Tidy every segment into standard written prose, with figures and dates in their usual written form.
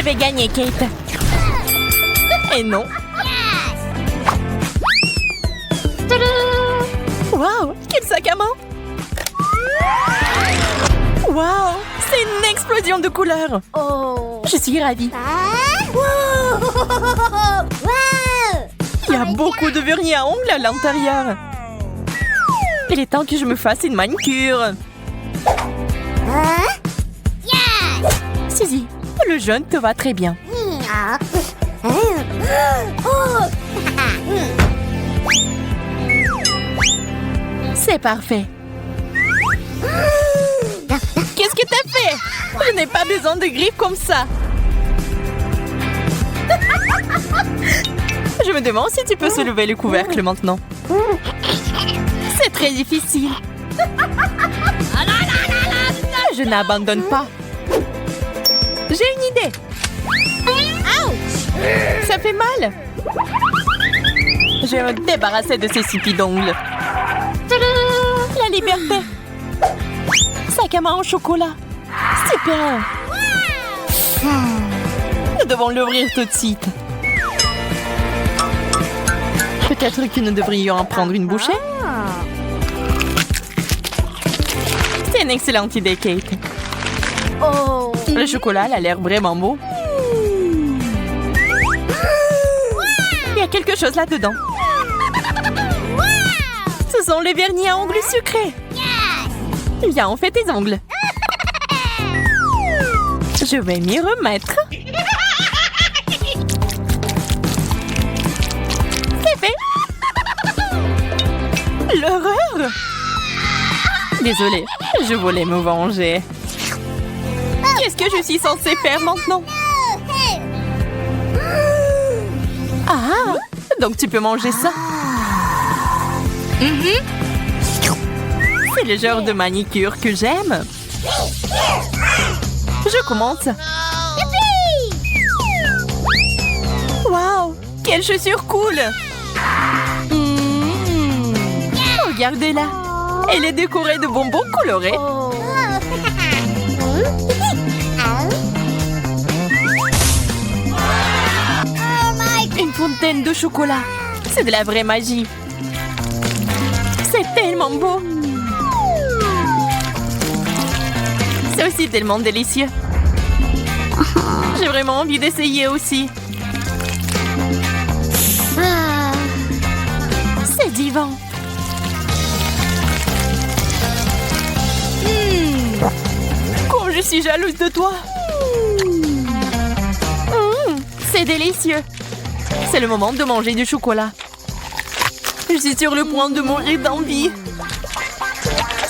Je vais gagner, Kate. Et non. Wow, quel sac à main! Wow, c'est une explosion de couleurs! Oh. Je suis ravie. Wow. Il y a beaucoup de vernis à ongles à l'intérieur. Il est temps que je me fasse une manicure. Suzy, le jaune te va très bien. C'est parfait. Qu'est-ce que t'as fait? Je n'ai pas besoin de griffes comme ça. Je me demande si tu peux soulever le couvercle maintenant. C'est très difficile. Je n'abandonne pas. J'ai une idée. Ça fait mal. Je vais me débarrasser de ces sipis d'ongles. La liberté. Sac à main en chocolat. Super. Nous devons l'ouvrir tout de suite. Peut-être que nous devrions en prendre une bouchée. C'est une excellente idée, Kate. Oh. Le chocolat a l'air vraiment beau. Il y a quelque chose là-dedans. Ce sont les vernis à ongles sucrés. Viens, on fait tes ongles. Je vais m'y remettre. C'est fait. L'horreur. Désolée, je voulais me venger. Qu'est-ce que je suis censée faire maintenant? Ah, donc tu peux manger ça. C'est le genre de manicure que j'aime. Je commence. Wow, quelle chaussure cool. Regardez-la. Elle est décorée de bonbons colorés. Une fontaine de chocolat. C'est de la vraie magie. C'est tellement beau. C'est aussi tellement délicieux. J'ai vraiment envie d'essayer aussi. C'est divin. Comme je suis jalouse de toi. C'est délicieux. C'est le moment de manger du chocolat. Je suis sur le point de mourir d'envie.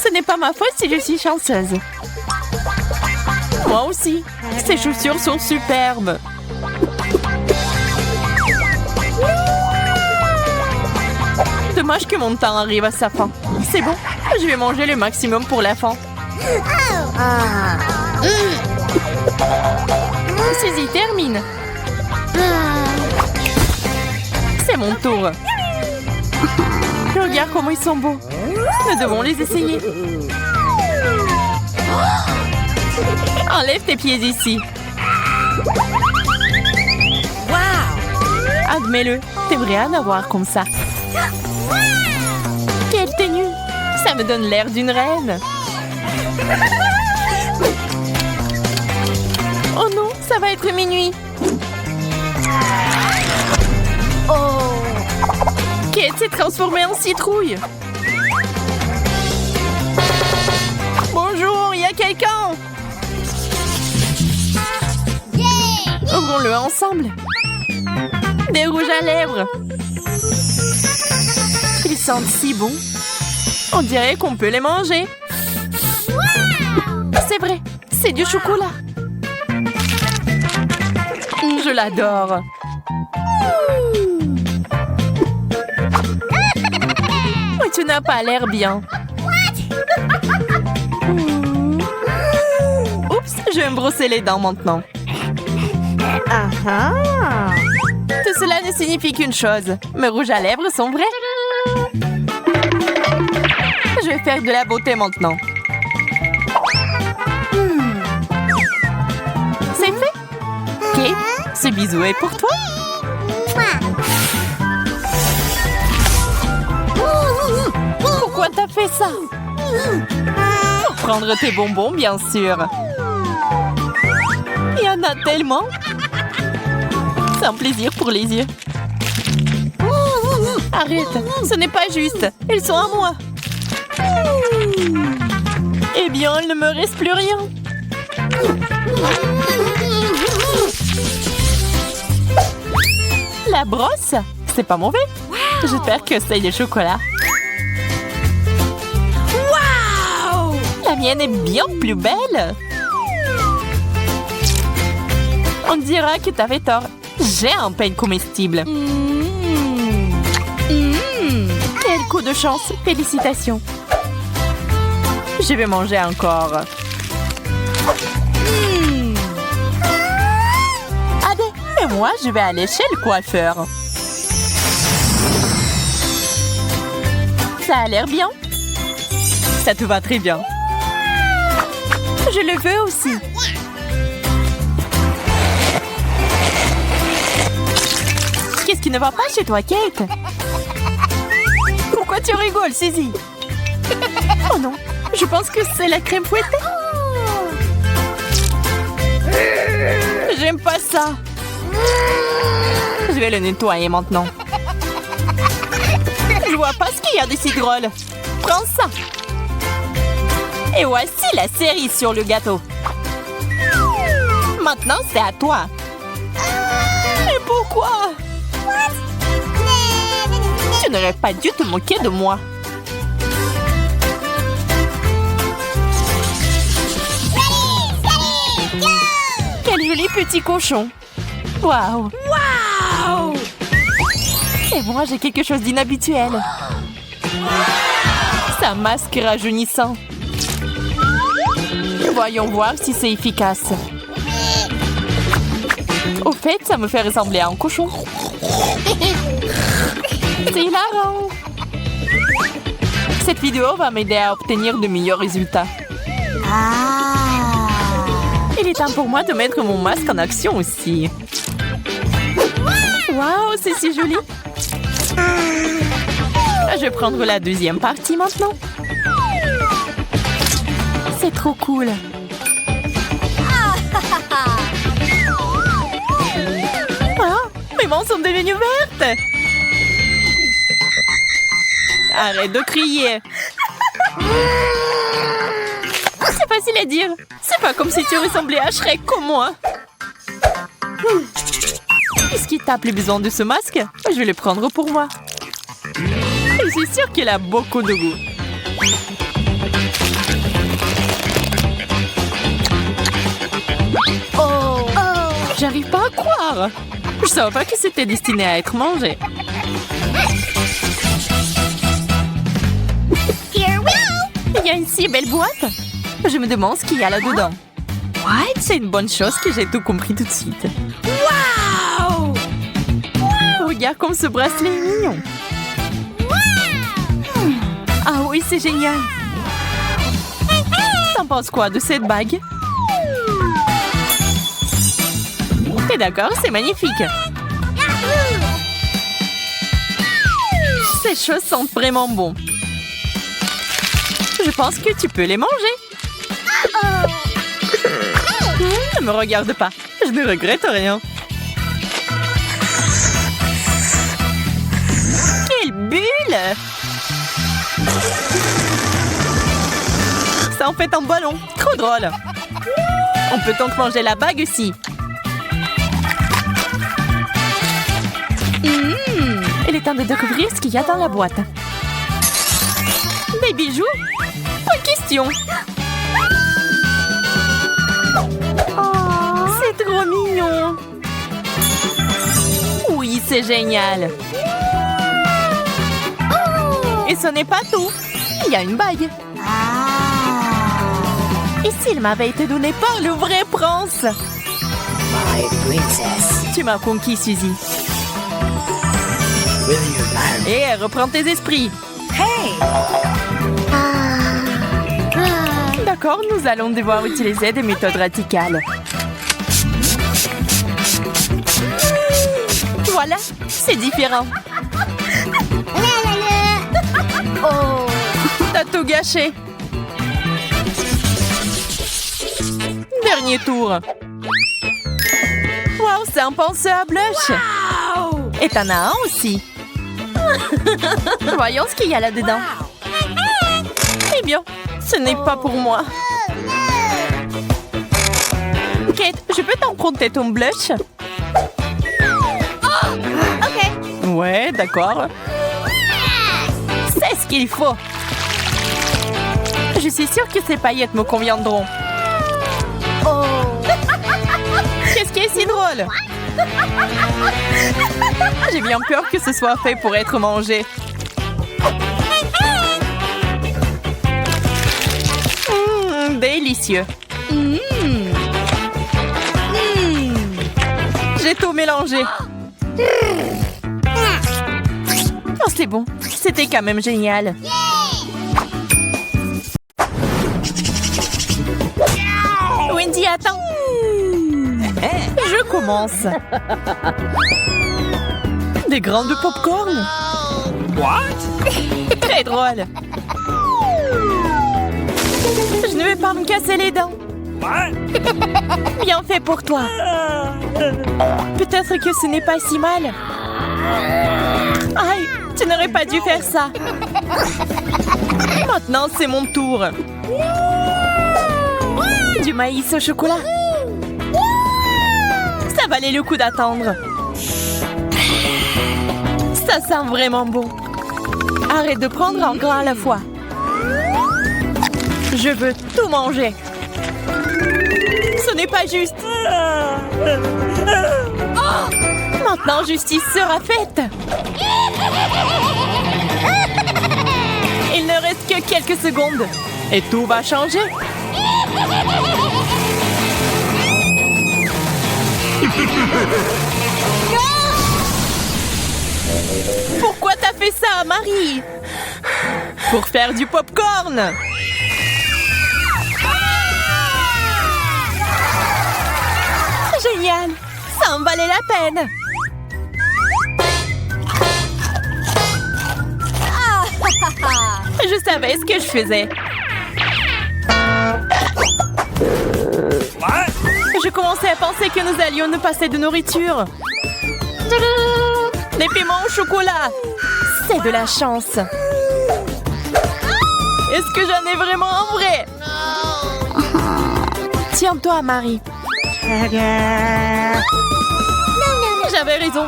Ce n'est pas ma faute si je suis chanceuse. Moi aussi. Ces chaussures sont superbes. Dommage que mon temps arrive à sa fin. C'est bon, je vais manger le maximum pour la fin. Suzy, termine. C'est mon tour. Regarde comment ils sont beaux. Nous devons les essayer. Enlève tes pieds ici. Wow! Admets-le, t'aimerais en avoir comme ça. Quelle tenue! Ça me donne l'air d'une reine. Oh non, ça va être minuit. Oh! Kate s'est transformée en citrouille. Bonjour, il y a quelqu'un? Ouvrons-le ensemble. Des rouges à lèvres. Ils sentent si bon. On dirait qu'on peut les manger. C'est vrai, c'est du chocolat. Je l'adore. Mais tu n'as pas l'air bien. Oups, je vais me brosser les dents maintenant. Tout cela ne signifie qu'une chose. Mes rouges à lèvres sont vrais. Je vais faire de la beauté maintenant. C'est fait. Kate, bisou est pour toi. Pourquoi t'as fait ça? Pour prendre tes bonbons, bien sûr. Il y en a tellement. C'est un plaisir pour les yeux. Arrête, ce n'est pas juste. Ils sont à moi. Eh bien, il ne me reste plus rien. La brosse? C'est pas mauvais. J'espère que c'est du chocolat. Wow! La mienne est bien plus belle. On dira que t'avais tort. J'ai un pain comestible. Quel coup de chance. Félicitations. Je vais manger encore. Allez, et moi, je vais aller chez le coiffeur. Ça a l'air bien. Ça te va très bien. Je le veux aussi. Qu'est-ce qui ne va pas chez toi, Kate? Pourquoi tu rigoles, Suzy? Oh non, je pense que c'est la crème fouettée. J'aime pas ça. Je vais le nettoyer maintenant. Je vois pas ce qu'il y a de si drôle. Prends ça. Et voici la cerise sur le gâteau. Maintenant, c'est à toi. Mais pourquoi? Tu n'aurais pas dû te moquer de moi. Quel joli petit cochon. Waouh. Waouh. Et moi, j'ai quelque chose d'inhabituel. Sa masque rajeunissant. Voyons voir si c'est efficace. Au fait, ça me fait ressembler à un cochon. C'est hilarant. Cette vidéo va m'aider à obtenir de meilleurs résultats. Il est temps pour moi de mettre mon masque en action aussi. Waouh, c'est si joli. Je vais prendre la deuxième partie maintenant. C'est trop cool. Ah, mes mains sont devenues vertes. Arrête de crier. C'est facile à dire. C'est pas comme si tu ressemblais à Shrek comme moi. Est-ce qu'il t'a plus besoin de ce masque? Je vais le prendre pour moi. Je suis sûre qu'il a beaucoup de goût. Oh! J'arrive pas à croire. Je savais pas que c'était destiné à être mangé. Il y a une si belle boîte. Je me demande ce qu'il y a là-dedans. What? C'est une bonne chose que j'ai tout compris tout de suite. Wow! Regarde comme ce bracelet est mignon. Ah oui, c'est génial. T'en penses quoi de cette bague? T'es d'accord? C'est magnifique. Ces choses sentent vraiment bon. Je pense que tu peux les manger. Ne me regarde pas. Je ne regrette rien. Quelle bulle! Ça en fait un ballon. Trop drôle. On peut donc manger la bague aussi. Il est temps de découvrir ce qu'il y a dans la boîte. Des bijoux? Pas question. C'est trop mignon. Oui, c'est génial. Et ce n'est pas tout. Il y a une bague. Et s'il m'avait été donné par le vrai prince? Tu m'as conquis, Suzy. Et reprends tes esprits. Hey! D'accord, nous allons devoir utiliser des méthodes radicales. Voilà, c'est différent. Oh. T'as tout gâché. Dernier tour. Wow, c'est un penseur à blush. Wow. Et t'en as un aussi. Voyons ce qu'il y a là-dedans. Eh bien, ce n'est pas pour moi. Kate, je peux t'emprunter ton blush? OK. Ouais, d'accord. C'est ce qu'il faut. Je suis sûre que ces paillettes me conviendront. Oh. Qu'est-ce qui est si drôle? J'ai bien peur que ce soit fait pour être mangé. Délicieux. J'ai tout mélangé. Oh, c'est bon. C'était quand même génial. Wendy, attends. Je commence. Des grains de popcorn. What? Très drôle. Je ne vais pas me casser les dents. What? Bien fait pour toi. Peut-être que ce n'est pas si mal. Aïe, tu n'aurais pas dû faire ça. Maintenant, c'est mon tour. Du maïs au chocolat. Ça valait le coup d'attendre. Ça sent vraiment bon. Arrête de prendre un grain à la fois. Je veux tout manger. Ce n'est pas juste. Maintenant, justice sera faite. Il ne reste que quelques secondes. Et tout va changer. Pourquoi t'as fait ça, Marie? Pour faire du popcorn. Génial. Ça en valait la peine. Je savais ce que je faisais. What? Je commençais à penser que nous allions nous passer de nourriture. Des piments au chocolat. C'est de la chance. Est-ce que j'en ai vraiment un vrai? Tiens-toi, Marie. J'avais raison.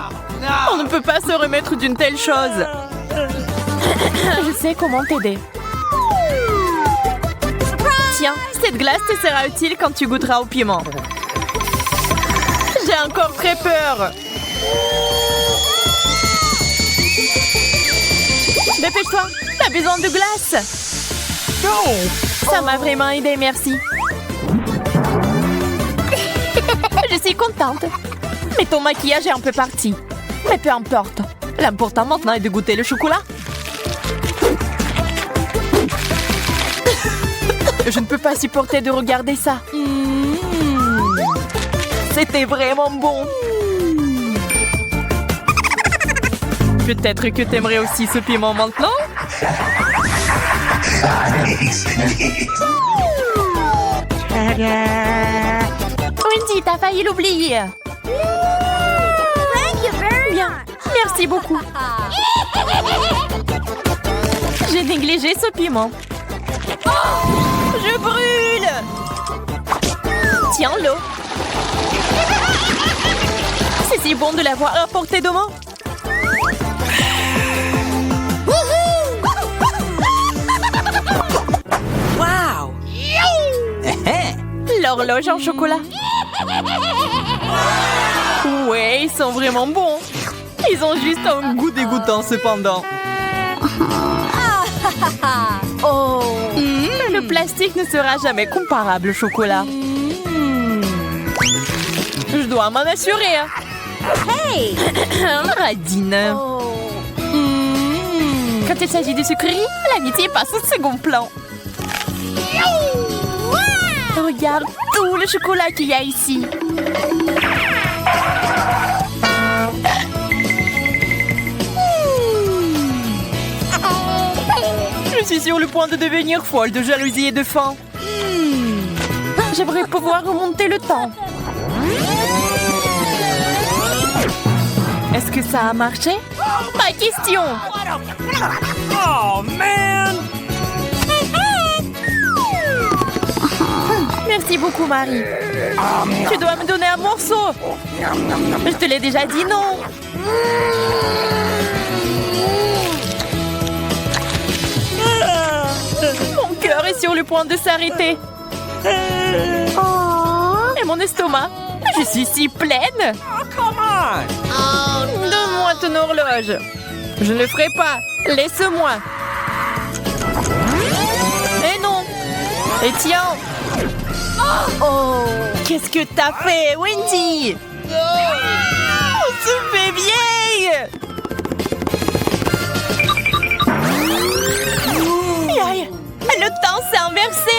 On ne peut pas se remettre d'une telle chose. Je sais comment t'aider. Tiens, cette glace te sera utile quand tu goûteras au piment. J'ai encore très peur. Dépêche-toi, t'as besoin de glace. Ça m'a vraiment aidé, merci. Je suis contente. Mais ton maquillage est un peu parti. Mais peu importe. L'important maintenant est de goûter le chocolat. Je ne peux pas supporter de regarder ça. C'était vraiment bon. Peut-être que t'aimerais aussi ce piment maintenant? Wendy, t'as failli l'oublier. Bien, merci beaucoup. J'ai négligé ce piment. Je brûle! Tiens l'eau. C'est si bon de l'avoir à portée de main. Wow! L'horloge en chocolat. Ouais, ils sont vraiment bons. Ils ont juste un goût dégoûtant cependant. Oh. Le plastique ne sera jamais comparable au chocolat. Je dois m'en assurer. Hey. Radine. Oh. Quand il s'agit de sucreries, l'amitié passe au second plan. Regarde tout le chocolat qu'il y a ici. suis sur le point de devenir folle de jalousie et de faim. J'aimerais pouvoir remonter le temps. Est-ce que ça a marché? Pas question! Oh, man! Merci beaucoup, Marie. Tu dois me donner un morceau. Je te l'ai déjà dit, non? Mon cœur est sur le point de s'arrêter. Et mon estomac. Je suis si pleine. Come on! Donne-moi ton horloge. Je ne le ferai pas. Laisse-moi. Et non. Et tiens. Oh. Qu'est-ce que t'as fait, Wendy? On se fait vieille. Aïe, le temps s'est inversé.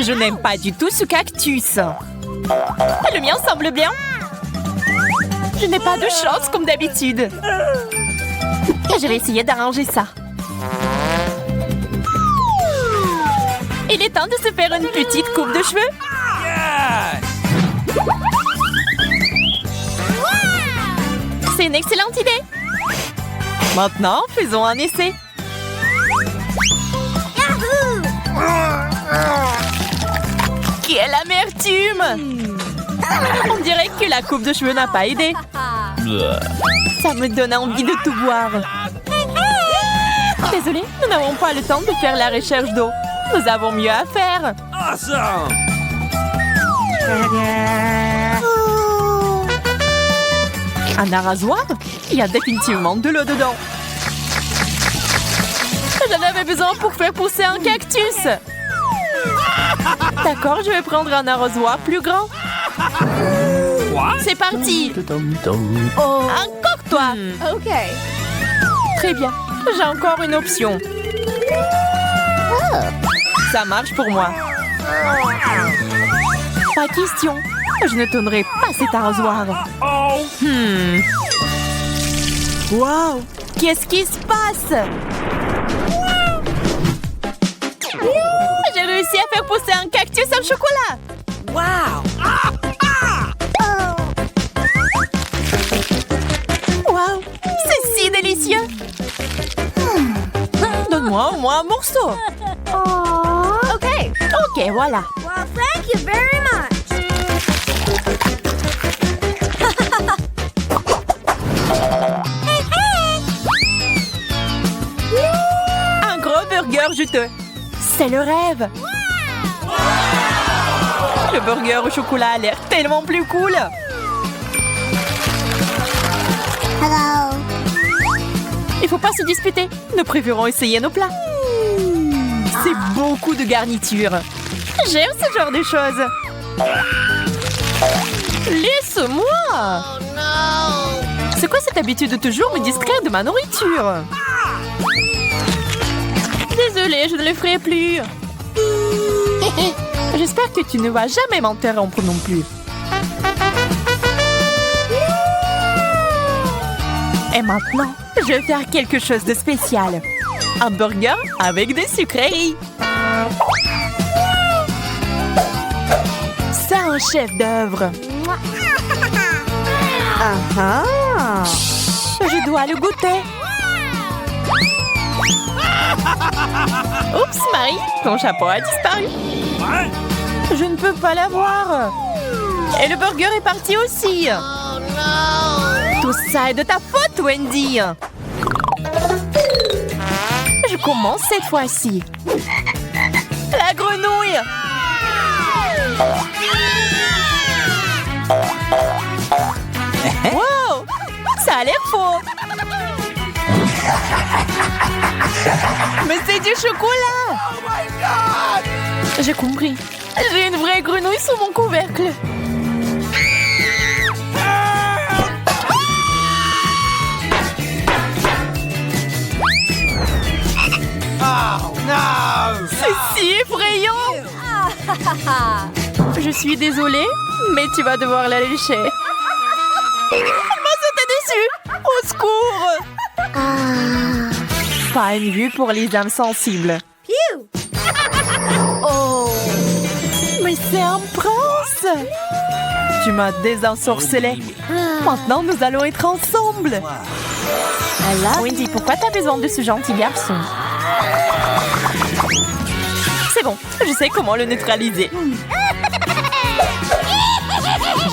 Je n'aime pas du tout ce cactus. Le mien semble bien. Je n'ai pas de chance comme d'habitude. Je vais essayer d'arranger ça. Il est temps de se faire une petite coupe de cheveux. Yeah! C'est une excellente idée. Maintenant, faisons un essai. Quelle amertume! On dirait que la coupe de cheveux n'a pas aidé. Ça me donne envie de tout boire. Désolée, nous n'avons pas le temps de faire la recherche d'eau. Nous avons mieux à faire. Awesome! Un arrosoir? Il y a définitivement de l'eau dedans. J'en avais besoin pour faire pousser un cactus. D'accord, je vais prendre un arrosoir plus grand. What? C'est parti. Oh. Encore toi. OK. Très bien. J'ai encore une option. Ça marche pour moi. Pas question. Je ne tournerai pas cet arrosoir. Oh! Wow! Qu'est-ce qui se passe? J'ai réussi à faire pousser un cactus au chocolat. Wow. Wow! C'est si délicieux. Donne-moi au moins un morceau. OK. Ok, voilà. Well, thank you very much. Un gros burger juteux. C'est le rêve. Le burger au chocolat a l'air tellement plus cool. Hello. Il faut pas se disputer. Nous préférons essayer nos plats. C'est beaucoup de garniture. J'aime ce genre de choses. Laisse-moi. C'est quoi cette habitude de toujours me distraire de ma nourriture? Désolée, je ne le ferai plus. J'espère que tu ne vas jamais m'interrompre non plus. Et maintenant, je vais faire quelque chose de spécial. Un burger avec des sucreries. C'est un chef-d'œuvre. Je dois le goûter. Oups, Marie, ton chapeau a disparu. What? Je ne peux pas l'avoir. Et le burger est parti aussi. Tout ça est de ta faute, Wendy. Je commence cette fois-ci. La grenouille. Wow, ça a l'air faux. Mais c'est du chocolat. Oh my God! J'ai compris. J'ai une vraie grenouille sous mon couvercle. Oh no! C'est si effrayant. Je suis désolée, mais tu vas devoir la lécher. Moi, c'était dessus. Au secours. Pas une vue pour les âmes sensibles. Phew. Oh. Mais c'est un prince. Tu m'as désensorcelé. Maintenant, nous allons être ensemble. Wendy, pourquoi t'as besoin de ce gentil garçon? C'est bon, je sais comment le neutraliser.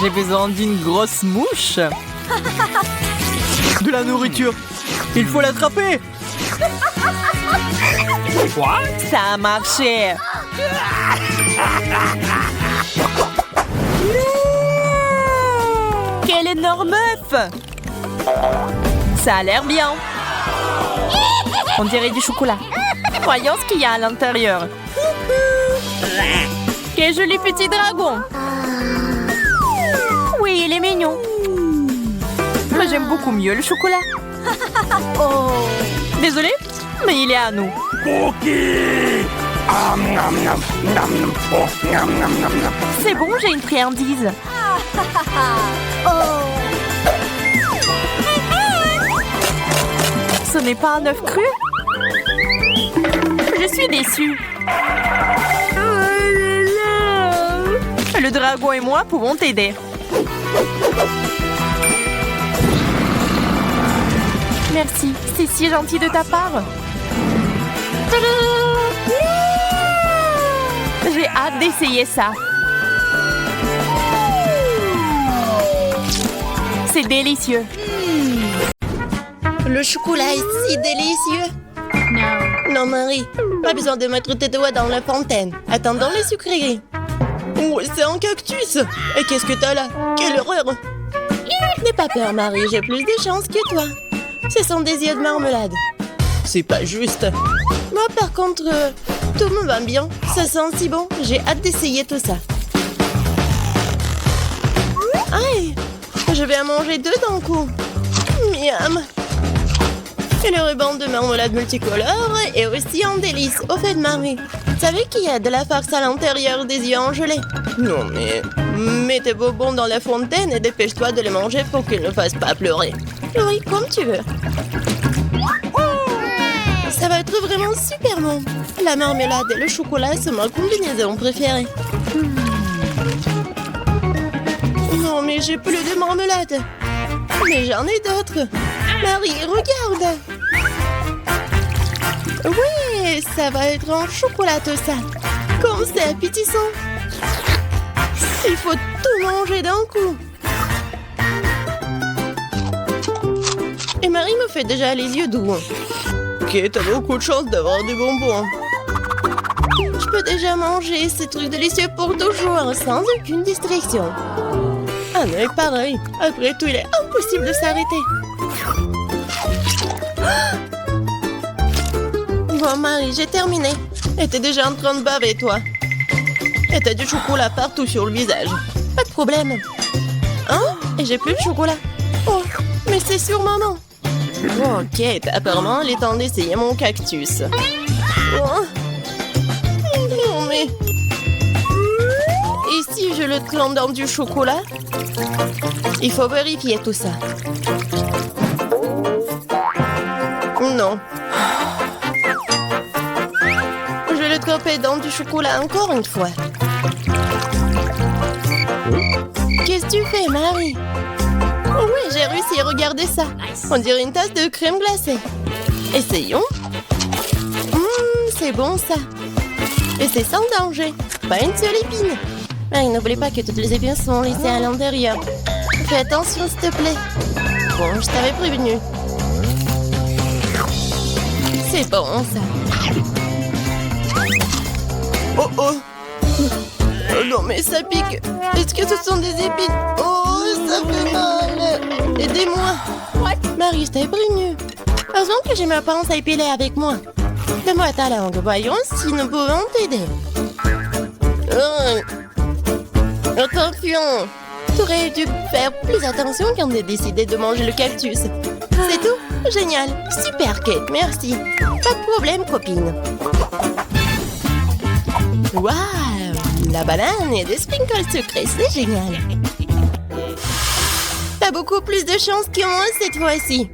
J'ai besoin d'une grosse mouche. De la nourriture. Il faut l'attraper. What? Ça a marché. Quel énorme œuf! Ça a l'air bien. On dirait du chocolat. Voyons ce qu'il y a à l'intérieur. Quel joli petit dragon. Oui, il est mignon. Moi, j'aime beaucoup mieux le chocolat. Oh. Désolée, mais il est à nous. Cookie! Nom, nom, nom, nom. Oh, nom, nom, nom, nom. C'est bon, j'ai une friandise. Oh. Ce n'est pas un œuf cru? Je suis déçue. Le dragon et moi pouvons t'aider. Merci, c'est si gentil de ta part. J'ai hâte d'essayer ça. C'est délicieux. Le chocolat est si délicieux. Non, Marie, pas besoin de mettre tes doigts dans la fontaine. Attendons les sucreries. Oh, c'est un cactus. Et qu'est-ce que t'as là? Quelle horreur. N'aie pas peur, Marie, j'ai plus de chance que toi. Ce sont des yeux de marmelade. C'est pas juste. Moi, par contre, tout me va bien. Ça sent si bon. J'ai hâte d'essayer tout ça. Aïe, je vais en manger deux d'un coup. Miam. Et le ruban de marmelade multicolore est aussi un délice. Au fait, Marie, tu savais qu'il y a de la farce à l'intérieur des yeux en gelée? Non, mais mets tes bonbons dans la fontaine et dépêche-toi de les manger pour qu'ils ne fassent pas pleurer. Oui, comme tu veux. Ça va être vraiment super bon. La marmelade et le chocolat sont ma combinaison préférée. Non, mais j'ai plus de marmelade. Mais j'en ai d'autres. Marie, regarde. Oui, ça va être en chocolat tout ça. Comme c'est appétissant. Il faut tout manger d'un coup. Et Marie me fait déjà les yeux doux. Ok, t'as beaucoup de chance d'avoir des bonbons. Je peux déjà manger ces trucs délicieux pour toujours, sans aucune distraction. Ah non, pareil. Après tout, il est impossible de s'arrêter. Bon, Marie, j'ai terminé. Et t'es déjà en train de baver, toi. Et t'as du chocolat partout sur le visage. Pas de problème. Hein? Et j'ai plus de chocolat. Oh, mais c'est sur maman. Ok, apparemment, il est temps d'essayer mon cactus. Oh. Non, mais... Et si je le trempe dans du chocolat? Il faut vérifier tout ça. Non. Je vais le tremper dans du chocolat encore une fois. Qu'est-ce que tu fais, Marie? Oh oui, j'ai réussi, regardez ça. On dirait une tasse de crème glacée. Essayons. C'est bon ça. Et c'est sans danger. Pas une seule épine. Marie, n'oublie pas que toutes les épines sont laissées à l'intérieur. Fais attention, s'il te plaît. Bon, je t'avais prévenu. C'est bon, ça. Oh, oh. Oh non, mais ça pique. Est-ce que ce sont des épines? Oh, ça fait mal. Aidez-moi. Marie, je t'avais prévenu. Heureusement que j'ai ma pince à épiler avec moi. Donne-moi ta langue. Voyons si nous pouvons t'aider. Attention. Tu aurais dû faire plus attention quand tu as décidé de manger le cactus. C'est tout? Génial. Super, Kate. Merci. Pas de problème, copine. Waouh! La banane et des sprinkles sucrés, c'est génial. T'as beaucoup plus de chance que moi cette fois-ci.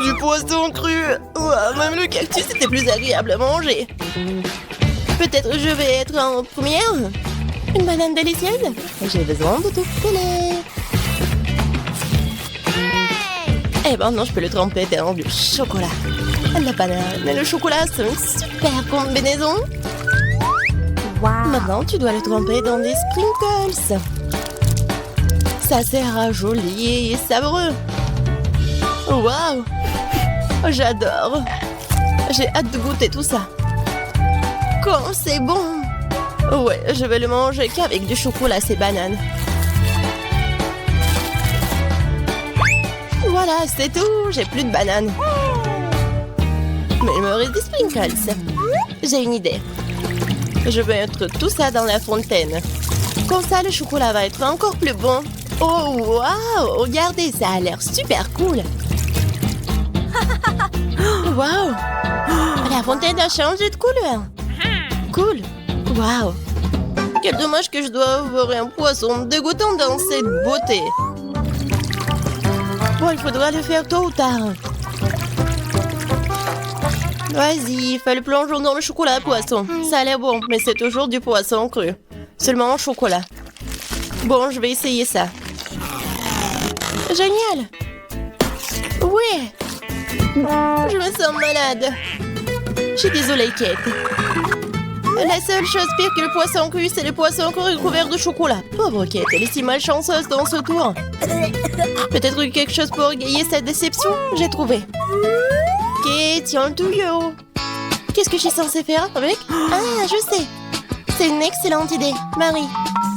Du poisson cru. Ouah, même le cactus était plus agréable à manger. Peut-être je vais être en première. Une banane délicieuse. J'ai besoin de tout coller. Et maintenant, je peux le tremper dans du chocolat. La banane et le chocolat, c'est une super combinaison. Maintenant, tu dois le tremper dans des sprinkles. Ça sera joli et savoureux. Waouh! J'adore. J'ai hâte de goûter tout ça. Quand c'est bon! Ouais, je vais le manger qu'avec du chocolat, ces bananes. Voilà, c'est tout. J'ai plus de bananes. Mais il me reste des sprinkles. J'ai une idée. Je vais mettre tout ça dans la fontaine. Comme ça, le chocolat va être encore plus bon. Oh, waouh! Regardez, ça a l'air super cool. Waouh! La fontaine a changé de couleur. Cool. Waouh! Quel dommage que je dois avoir un poisson dégoûtant dans cette beauté. Bon, il faudra le faire tôt ou tard. Vas-y, fais le plongeon dans le chocolat poisson. Ça a l'air bon, mais c'est toujours du poisson cru. Seulement en chocolat. Bon, je vais essayer ça. Génial! Oui! Je me sens malade. Je suis désolée, Kate. La seule chose pire que le poisson cru, c'est le poisson cru couvert de chocolat. Pauvre Kate, elle est si malchanceuse dans ce tour. Peut-être quelque chose pour égayer cette déception? J'ai trouvé. Kate, tiens le tuyau. Qu'est-ce que je suis censée faire avec? Ah, je sais. C'est une excellente idée. Marie,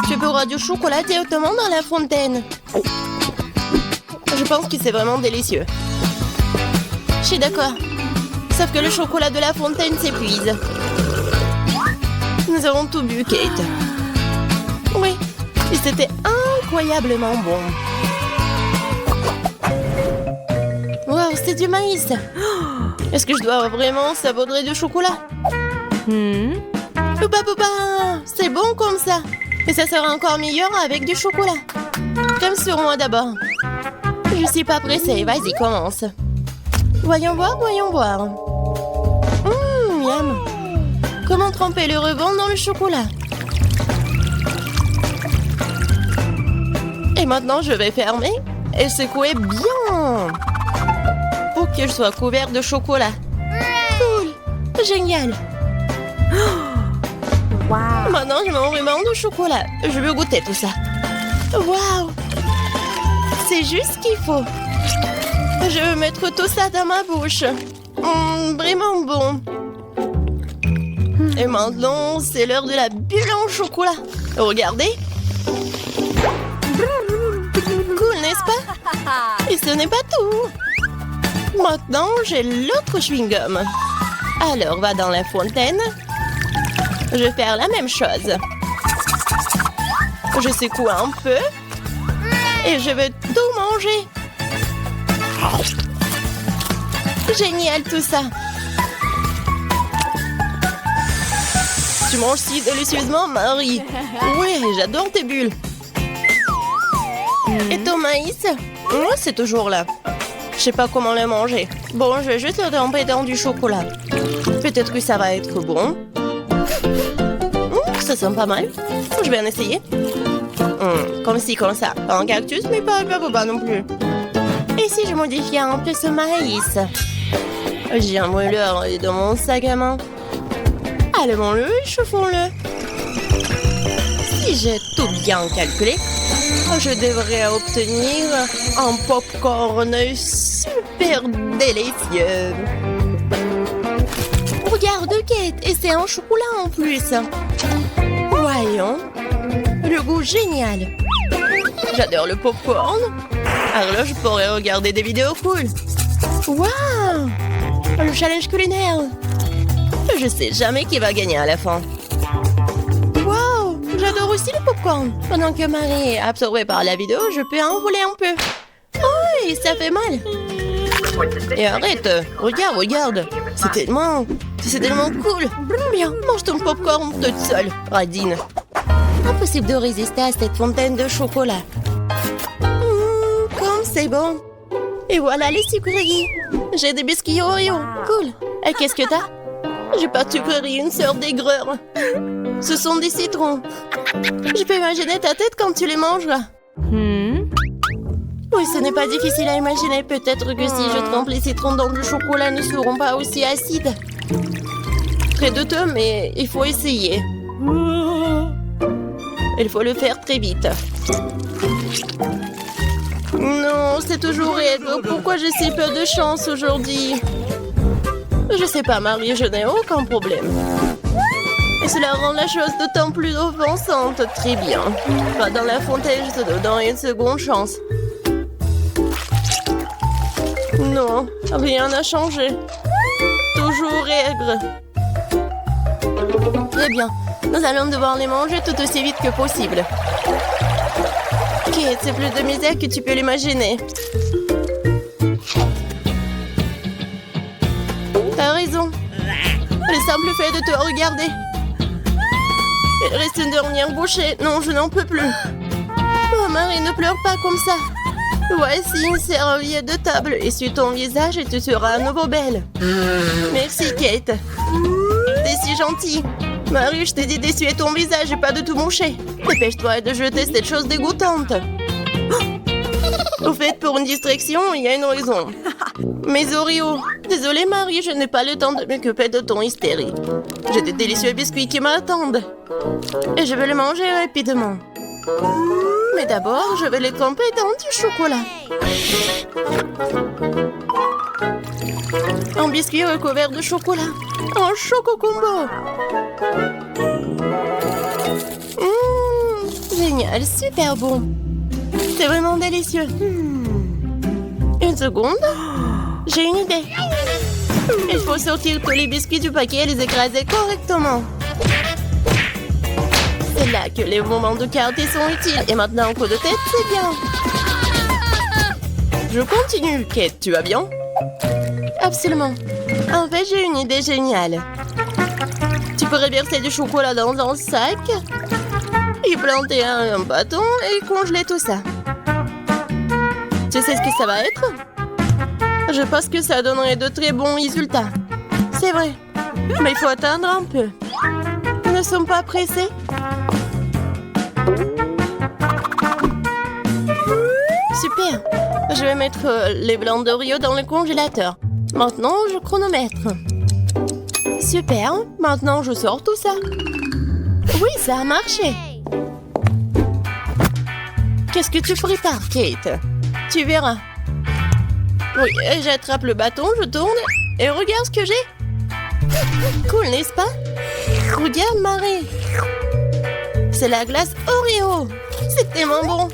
tu pourras du chocolat directement dans la fontaine. Je pense que c'est vraiment délicieux. Je suis d'accord. Sauf que le chocolat de la fontaine s'épuise. Nous avons tout bu, Kate. Oui, et c'était incroyablement bon. Wow, c'est du maïs. Est-ce que je dois vraiment saupoudrer du chocolat? Poupa, poupa, c'est bon comme ça. Et ça sera encore meilleur avec du chocolat. Comme sur moi d'abord. Je suis pas pressée, vas-y, commence. Voyons voir, voyons voir. Miam. Comment tremper le rebond dans le chocolat? Et maintenant, je vais fermer et secouer bien pour que je sois couvert de chocolat. Cool, génial. Maintenant, je mets vraiment de chocolat. Je veux goûter tout ça. Waouh! C'est juste ce qu'il faut. Je veux mettre tout ça dans ma bouche. Vraiment bon. Et maintenant, c'est l'heure de la bulle en chocolat. Regardez. Cool, n'est-ce pas? Et ce n'est pas tout. Maintenant, j'ai l'autre chewing-gum. Alors, va dans la fontaine. Je vais faire la même chose. Je secoue un peu. Et je vais tout manger. Génial tout ça. Tu manges si délicieusement, Marie. Oui, j'adore tes bulles. Et ton maïs? C'est toujours là. Je sais pas comment le manger. Bon, je vais juste le tremper dans du chocolat. Peut-être que ça va être bon. Ça sent pas mal. Je vais en essayer. Comme ci, comme ça. Pas un cactus, mais pas non plus. Et si je modifiais un peu ce maïs? J'ai un mouleur dans mon sac à main. Allumons-le et chauffons-le. Si j'ai tout bien calculé, je devrais obtenir un popcorn super délicieux. Regarde, Kate, et c'est un chocolat en plus. Voyons. Le goût génial. J'adore le popcorn. Alors là, je pourrais regarder des vidéos cool. Waouh! Le challenge culinaire. Je sais jamais qui va gagner à la fin. Waouh! J'adore aussi le popcorn. Pendant que Marie est absorbée par la vidéo, je peux en voler un peu. Oh, et ça fait mal. Et arrête. Regarde. C'est tellement cool. Bien, mange ton popcorn toute seule, Radine. Impossible de résister à cette fontaine de chocolat. C'est bon. Et voilà les sucreries. J'ai des biscuits Oreo. Cool. Et qu'est-ce que t'as? J'ai pas de sucreries, une sorte d'aigreur. Ce sont des citrons. Je peux imaginer ta tête quand tu les mangeras. Oui, ce n'est pas difficile à imaginer. Peut-être que si je trempe les citrons dans du chocolat, ne seront pas aussi acides. Très douteux, mais il faut essayer. Il faut le faire très vite. Non, c'est toujours aigre. Pourquoi j'ai si peu de chance aujourd'hui? Je sais pas, Marie, je n'ai aucun problème. Et cela rend la chose d'autant plus offensante. Très bien. Va dans la fontaine, je te donne une seconde chance. Non, rien n'a changé. Toujours aigre. Très bien. Nous allons devoir les manger tout aussi vite que possible. Kate, c'est plus de misère que tu peux l'imaginer. T'as raison. Le simple fait de te regarder. Il reste une dernière bouchée. Non, je n'en peux plus. Oh, Marie, ne pleure pas comme ça. Voici une serviette de table. Essuie ton visage et tu seras à nouveau belle. Merci, Kate. T'es si gentille. Marie, je t'ai dit d'essuyer ton visage et pas de tout moucher. Dépêche-toi de jeter cette chose dégoûtante. Au fait, pour une distraction, il y a une raison. Mes Oreos. Désolée, Marie, je n'ai pas le temps de m'occuper de ton hystérie. J'ai des délicieux biscuits qui m'attendent. Et je vais les manger rapidement. Mais d'abord, je vais les tremper dans du chocolat. Un biscuit recouvert de chocolat. Un choco combo. Génial, super bon. C'est vraiment délicieux. Une seconde. J'ai une idée. Il faut sortir tous les biscuits du paquet et les écraser correctement. C'est là que les moments de quartier sont utiles. Et maintenant, un coup de tête, c'est bien. Je continue. Kate, tu vas bien? Absolument. En fait, j'ai une idée géniale. Tu pourrais verser du chocolat dans un sac, y planter un bâton et congeler tout ça. Tu sais ce que ça va être? Je pense que ça donnerait de très bons résultats. C'est vrai. Mais il faut attendre un peu. Nous ne sommes pas pressés. Super. Je vais mettre les blancs d'Oreo dans le congélateur. Maintenant, je chronomètre. Super. Maintenant, je sors tout ça. Oui, ça a marché. Qu'est-ce que tu prépares, Kate? Tu verras. Oui, j'attrape le bâton, je tourne et regarde ce que j'ai. Cool, n'est-ce pas? Regarde, Marie. C'est la glace Oreo. C'est tellement bon.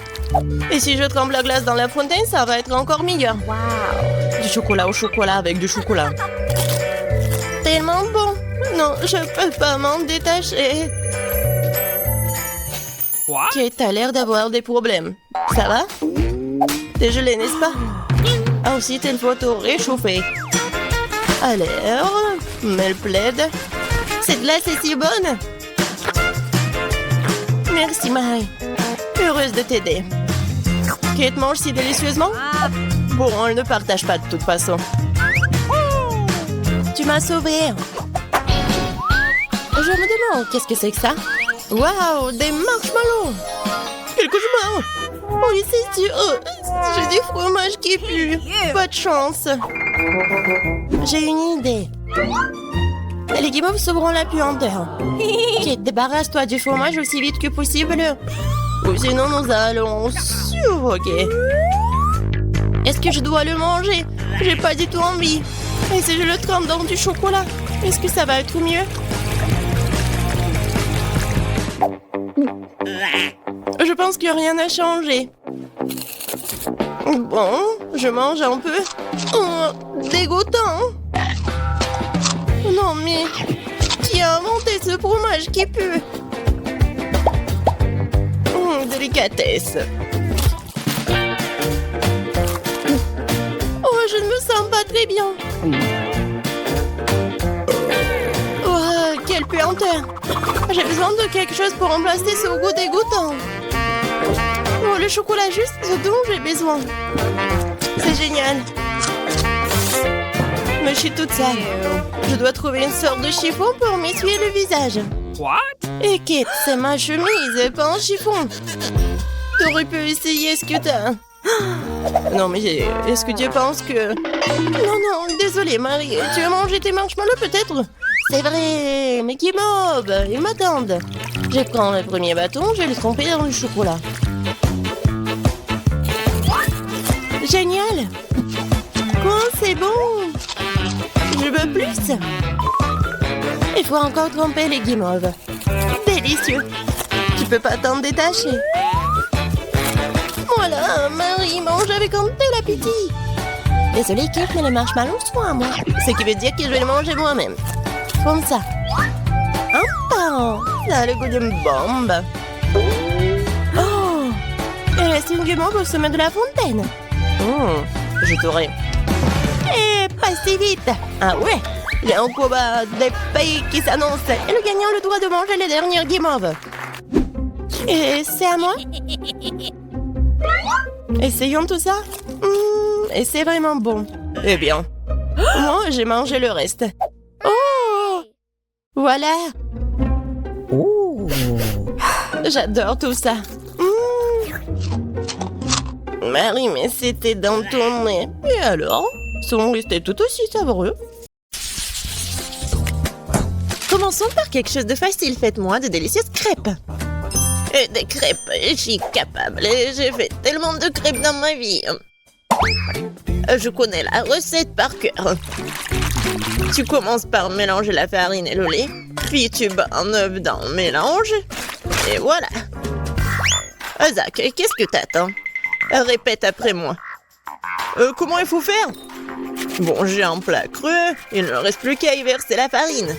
Et si je trempe la glace dans la fontaine, ça va être encore meilleur. Wow. Du chocolat au chocolat avec du chocolat. Tellement bon. Non, je peux pas m'en détacher. Kate, t'as l'air d'avoir des problèmes. Ça va? T'es gelé, n'est-ce pas? Ensuite, il faut tout réchauffer. Alors, mets le plaid. Cette glace est si bonne. Merci, Marie. Heureuse de t'aider. Kate mange si délicieusement? Bon, on ne partage pas de toute façon. Tu m'as sauvée. Je me demande, qu'est-ce que c'est que ça? Waouh, des marshmallows! Quel cauchemar! Oui, c'est sûr. J'ai du fromage qui pue. Pas de chance. J'ai une idée. Les guimauves sauveront la puanteur. Kate, débarrasse-toi du fromage aussi vite que possible. Ou sinon, nous allons suffoquer. Est-ce que je dois le manger? J'ai pas du tout envie. Et si je le trempe dans du chocolat, est-ce que ça va être mieux? Je pense que rien n'a changé. Bon, je mange un peu. Oh, dégoûtant. Non, mais qui a inventé ce fromage qui pue? Délicatesse. Oh, je ne me sens pas très bien. Oh, quelle puanteur. J'ai besoin de quelque chose pour remplacer ce goût dégoûtant. Oh, le chocolat juste ce dont j'ai besoin. C'est génial. Mais je suis toute sale. Je dois trouver une sorte de chiffon pour m'essuyer le visage. What? Et Kate, c'est ma chemise, pas un chiffon. T'aurais pu essayer ce que t'as. Non, mais est-ce que tu penses que... Non, désolé, Marie. Tu as mangé tes marshmallows, peut-être? C'est vrai, mais qui mob, ils m'attendent. Je prends le premier bâton, je vais le tremper dans le chocolat. Génial! Oh, c'est bon! Je veux plus! Il faut encore tremper les guimauves. Délicieux! Tu peux pas t'en détacher. Voilà, Marie mange avec un tel appétit. Désolée, Kate, mais le marshmallow sont à moi. Ce qui veut dire que je vais le manger moi-même. Comme ça. Un par un. Ça a le goût d'une bombe. Oh! Il reste une guimauve au sommet de la fontaine. Je t'aurai. Et pas si vite. Ah ouais? Il y a un combat des pays qui s'annonce. Et le gagnant a le droit de manger les dernières guimauves. Et c'est à moi? Essayons tout ça. Et c'est vraiment bon. Eh bien, moi, j'ai mangé le reste. Oh! Voilà. Oh! J'adore tout ça. Marie, mais c'était dans ton nez. Et alors? Sont restés tout aussi savoureux. Commençons par quelque chose de facile. Faites-moi de délicieuses crêpes. Et des crêpes, je suis capable. J'ai fait tellement de crêpes dans ma vie. Je connais la recette par cœur. Tu commences par mélanger la farine et le lait. Puis tu bats un œuf dans le mélange. Et voilà. Zach, qu'est-ce que t'attends? Répète après moi. Comment il faut faire? Bon, j'ai un plat creux. Il ne reste plus qu'à y verser la farine.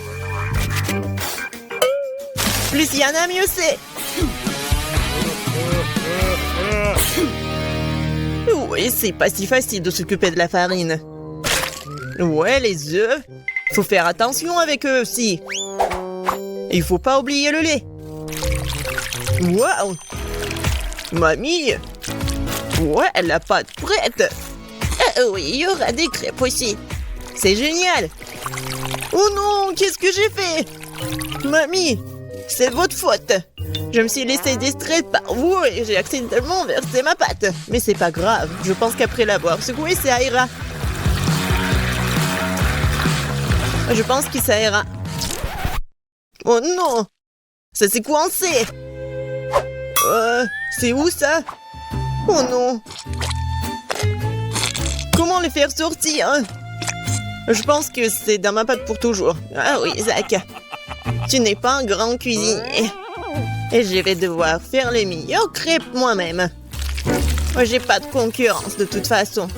Plus il y en a, mieux c'est. Oui, c'est pas si facile de s'occuper de la farine. Ouais, les œufs. Faut faire attention avec eux aussi. Il faut pas oublier le lait. Waouh! Mamie! Ouais, la pâte prête. Oui, il y aura des crêpes aussi. C'est génial. Oh non, qu'est-ce que j'ai fait? Mamie, c'est votre faute. Je me suis laissée distraite par vous et j'ai accidentellement versé ma pâte. Mais c'est pas grave, je pense qu'après l'avoir secouée, ça ira. Je pense que ça ira. Oh non! Ça s'est coincé! C'est où ça? Oh non! Comment les faire sortir? Je pense que c'est dans ma pâte pour toujours. Ah oui, Zach. Tu n'es pas un grand cuisinier. Et je vais devoir faire les meilleures crêpes moi-même. J'ai pas de concurrence de toute façon.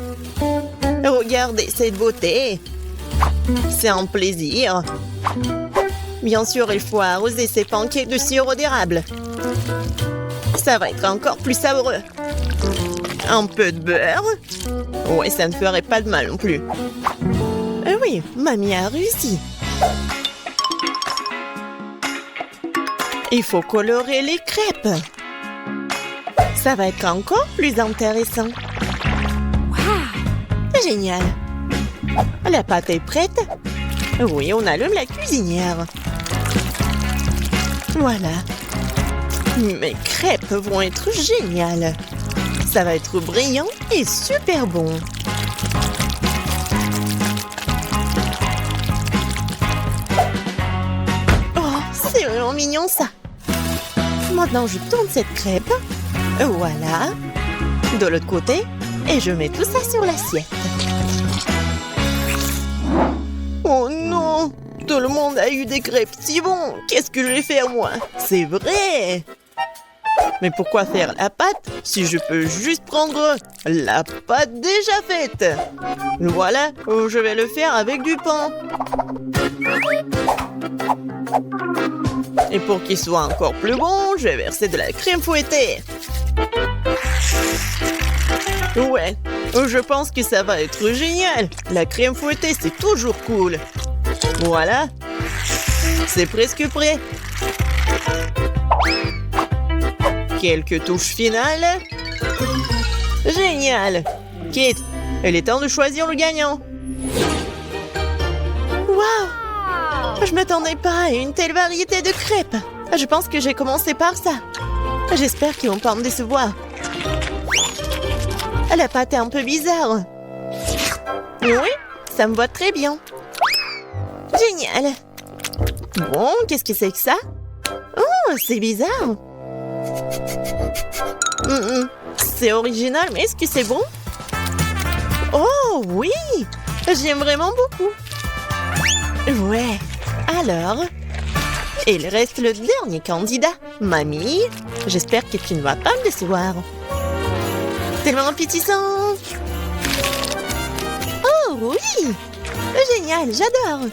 Regardez cette beauté. C'est un plaisir. Bien sûr, il faut arroser ces pancakes de sirop d'érable. Ça va être encore plus savoureux. Un peu de beurre. Ouais, ça ne ferait pas de mal non plus. Oui, mamie a réussi. Il faut colorer les crêpes. Ça va être encore plus intéressant. Wow! Génial. La pâte est prête. Oui, on allume la cuisinière. Voilà. Mes crêpes vont être géniales. Ça va être brillant et super bon. Oh, c'est vraiment mignon ça. Maintenant, je tourne cette crêpe. Voilà. De l'autre côté. Et je mets tout ça sur l'assiette. Oh non! Tout le monde a eu des crêpes si bons. Qu'est-ce que je vais faire moi? C'est vrai! Mais pourquoi faire la pâte si je peux juste prendre la pâte déjà faite? Voilà, je vais le faire avec du pain. Et pour qu'il soit encore plus bon, je vais verser de la crème fouettée. Ouais, je pense que ça va être génial. La crème fouettée, c'est toujours cool. Voilà, c'est presque prêt. Quelques touches finales. Génial! Kate, il est temps de choisir le gagnant. Waouh! Je m'attendais pas à une telle variété de crêpes. Je pense que j'ai commencé par ça. J'espère qu'ils vont pas me décevoir. La pâte est un peu bizarre. Oui, ça me va très bien. Génial! Bon, qu'est-ce que c'est que ça? Oh, c'est bizarre. C'est original, mais est-ce que c'est bon? Oh, oui! J'aime vraiment beaucoup. Ouais, alors... Il reste le dernier candidat. Mamie, j'espère que tu ne vas pas me décevoir. Tellement appétissant! Oh, oui! Génial, j'adore!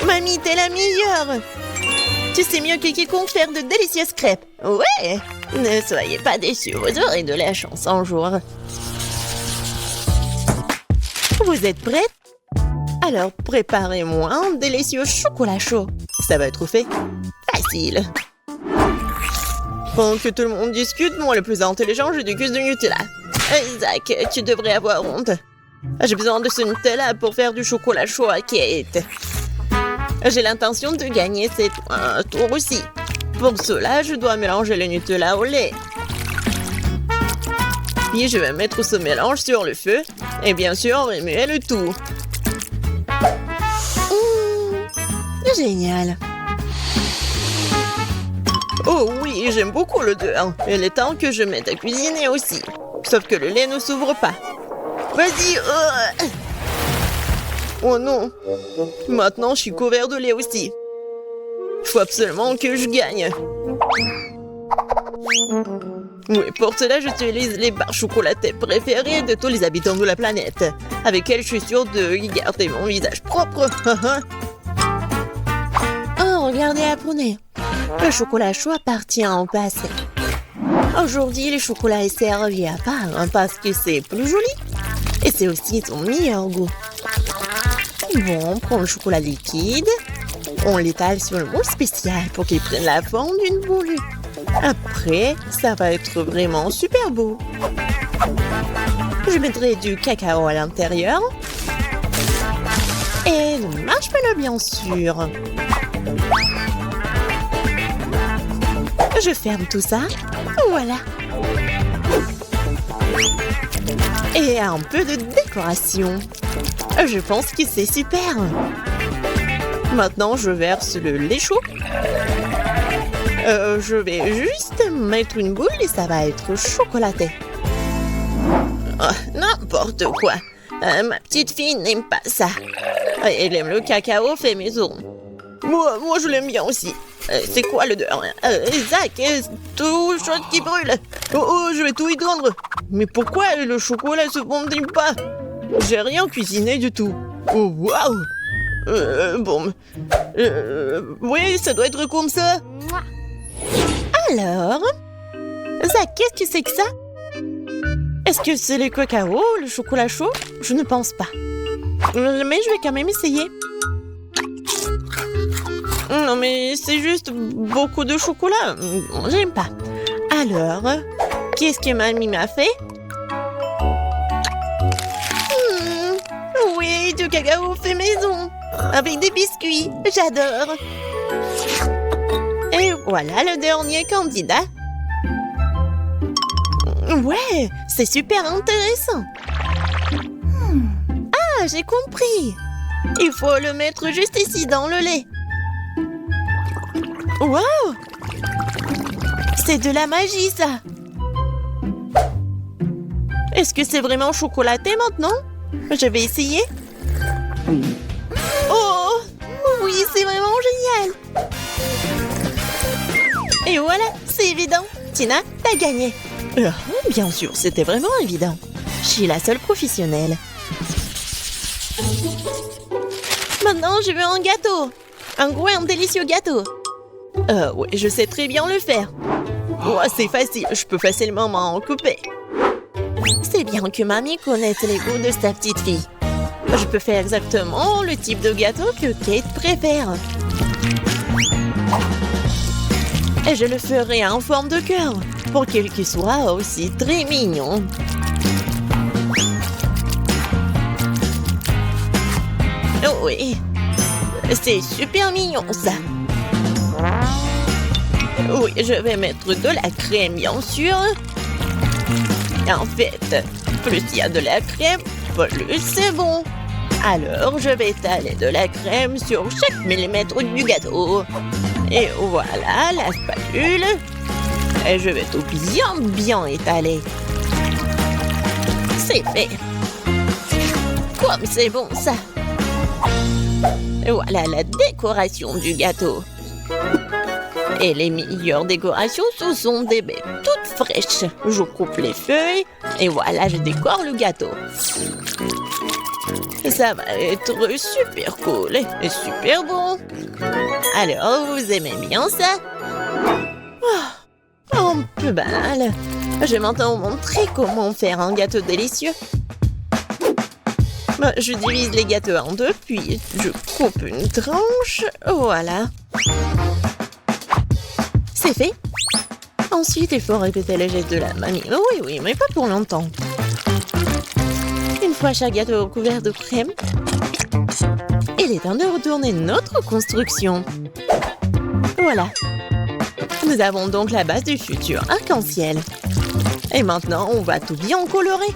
Mamie, t'es la meilleure! Tu sais mieux que quiconque faire de délicieuses crêpes. Ouais! Ne soyez pas déçus, vous aurez de la chance un jour. Vous êtes prêtes? Alors préparez-moi un délicieux chocolat chaud. Ça va être fait facile. Pendant que tout le monde discute, moi le plus intelligent, je déguste du Nutella. Isaac, tu devrais avoir honte. J'ai besoin de ce Nutella pour faire du chocolat chaud à Kate. J'ai l'intention de gagner cette tour aussi. Pour cela, je dois mélanger le Nutella au lait. Puis je vais mettre ce mélange sur le feu. Et bien sûr, remuer le tout. Génial. Oh oui, j'aime beaucoup l'odeur. Il est temps que je mette à cuisiner aussi. Sauf que le lait ne s'ouvre pas. Vas-y. Oh non. Maintenant, je suis couvert de lait aussi. Il faut absolument que je gagne. Oui, pour cela, j'utilise les barres chocolatées préférées de tous les habitants de la planète. Avec elles, je suis sûre de garder mon visage propre. Oh, regardez, apprenez. Le chocolat chaud appartient au passé. Aujourd'hui, le chocolat est servi à part parce que c'est plus joli. Et c'est aussi son meilleur goût. Bon, on prend le chocolat liquide. On l'étale sur le moule spécial pour qu'il prenne la forme d'une boule. Après, ça va être vraiment super beau. Je mettrai du cacao à l'intérieur. Et le marshmallow, bien sûr. Je ferme tout ça. Voilà. Et un peu de décoration. Je pense que c'est super. Maintenant, je verse le lait chaud. Je vais juste mettre une boule et ça va être chocolaté. Oh, n'importe quoi. Ma petite fille n'aime pas ça. Elle aime le cacao fait maison. Moi, je l'aime bien aussi. C'est quoi l'odeur? Zach, tout chose qui brûle. Oh, je vais tout éteindre. Mais pourquoi le chocolat se fondit pas? J'ai rien cuisiné du tout. Oh, waouh! Bon. Oui, ça doit être comme ça. Alors? Zach, qu'est-ce que c'est que ça? Est-ce que c'est le cacao, le chocolat chaud? Je ne pense pas. Mais je vais quand même essayer. Non, mais c'est juste beaucoup de chocolat. J'aime pas. Alors, qu'est-ce que mamie m'a fait? Oui, du cacao fait maison. Avec des biscuits. J'adore. Et voilà le dernier candidat. Ouais, c'est super intéressant. Ah, j'ai compris. Il faut le mettre juste ici dans le lait. Wow! C'est de la magie, ça. Est-ce que c'est vraiment chocolaté maintenant? Je vais essayer. Oh! Oui, c'est vraiment génial. Et voilà, c'est évident. Tina, t'as gagné. Bien sûr, c'était vraiment évident. Je suis la seule professionnelle. Maintenant, je veux un gâteau. Un gros et un délicieux gâteau. Oui, je sais très bien le faire. Oh, c'est facile, je peux facilement m'en couper. C'est bien que mamie connaisse les goûts de sa petite fille. Je peux faire exactement le type de gâteau que Kate préfère. Et je le ferai en forme de cœur pour qu'il soit aussi très mignon. Oui, c'est super mignon ça. Oui, je vais mettre de la crème, bien sûr. En fait, plus il y a de la crème, plus c'est bon. Alors, je vais étaler de la crème sur chaque millimètre du gâteau. Et voilà la spatule. Et je vais tout bien étaler. C'est fait. Comme c'est bon ça. Et voilà la décoration du gâteau. Et les meilleures décorations, ce sont des baies toutes fraîches. Je coupe les feuilles et voilà, je décore le gâteau. Ça va être super cool et super bon. Alors, vous aimez bien ça? Oh, un peu banal. Je vais maintenant vous montrer comment faire un gâteau délicieux. Je divise les gâteaux en deux, puis je coupe une tranche. Voilà. C'est fait. Ensuite, il faut répéter les gestes de la mamie. Oui, mais pas pour longtemps. Une fois chaque gâteau couvert de crème, il est temps de retourner notre construction. Voilà. Nous avons donc la base du futur arc-en-ciel. Et maintenant, on va tout bien colorer.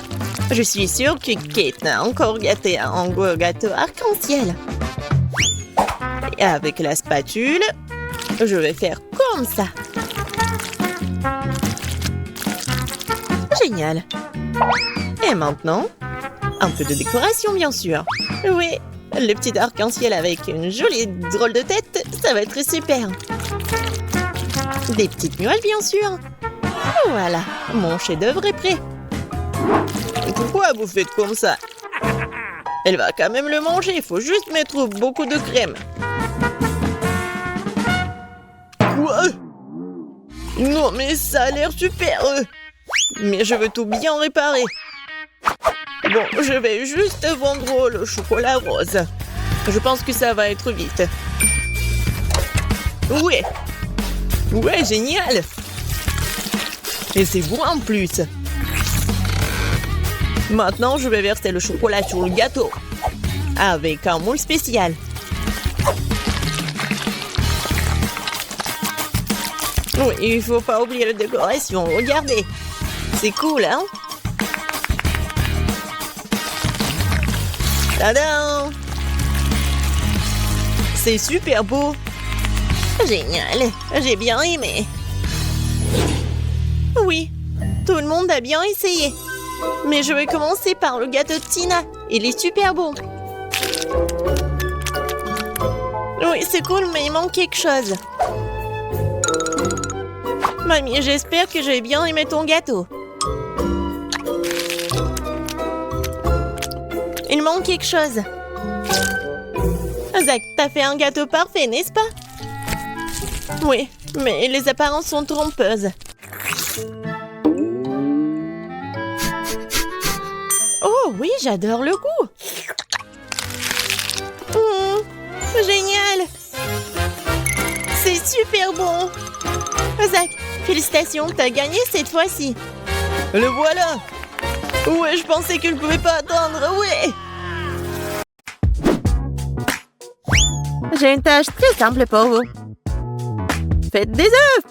Je suis sûre que Kate n'a encore gâté un gros gâteau arc-en-ciel. Et avec la spatule, je vais faire comme ça. Génial. Et maintenant, un peu de décoration, bien sûr. Oui, le petit arc-en-ciel avec une jolie drôle de tête, ça va être super. Des petites nuages, bien sûr. Voilà, mon chef-d'œuvre est prêt. Pourquoi vous faites comme ça? Elle va quand même le manger, il faut juste mettre beaucoup de crème. Quoi? Non, mais ça a l'air super. Mais je veux tout bien réparer. Bon, je vais juste vendre le chocolat rose. Je pense que ça va être vite. Ouais. Ouais, génial. Et c'est bon en plus. Maintenant, je vais verser le chocolat sur le gâteau. Avec un moule spécial. Oui, il faut pas oublier la décoration. Regardez. C'est cool, hein? Tadam! C'est super beau. Génial. J'ai bien aimé. Oui, tout le monde a bien essayé. Mais je vais commencer par le gâteau de Tina. Il est super bon. Oui, c'est cool, mais il manque quelque chose. Mamie, j'espère que j'ai bien aimé ton gâteau. Il manque quelque chose. Zach, t'as fait un gâteau parfait, n'est-ce pas? Oui, mais les apparences sont trompeuses. Oh oui, j'adore le goût. Génial. C'est super bon. Zach, félicitations, t'as gagné cette fois-ci. Le voilà. Ouais, je pensais que je pouvais pas attendre, ouais. J'ai une tâche très simple pour vous. Faites des œufs.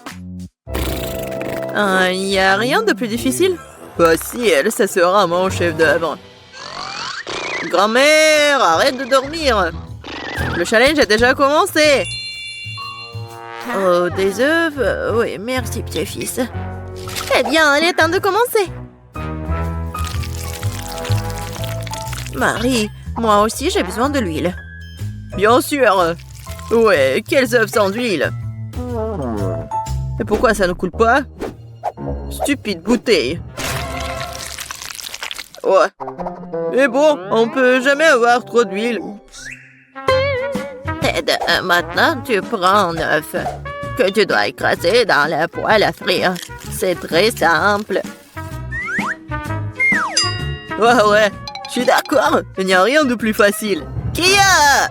Il n'y a rien de plus difficile. Facile, ça sera mon chef-d'œuvre. Grand-mère, arrête de dormir. Le challenge a déjà commencé. Oh, des œufs? Oui, merci, petit-fils. Eh bien, il est temps de commencer. Marie, moi aussi j'ai besoin de l'huile. Bien sûr. Ouais, quels œufs sans huile? Et pourquoi ça ne coule pas? Stupide bouteille. Ouais. Mais bon, on peut jamais avoir trop d'huile. Ted, maintenant tu prends un œuf que tu dois écraser dans la poêle à frire. C'est très simple. Ouais, je suis d'accord. Il n'y a rien de plus facile. Kia!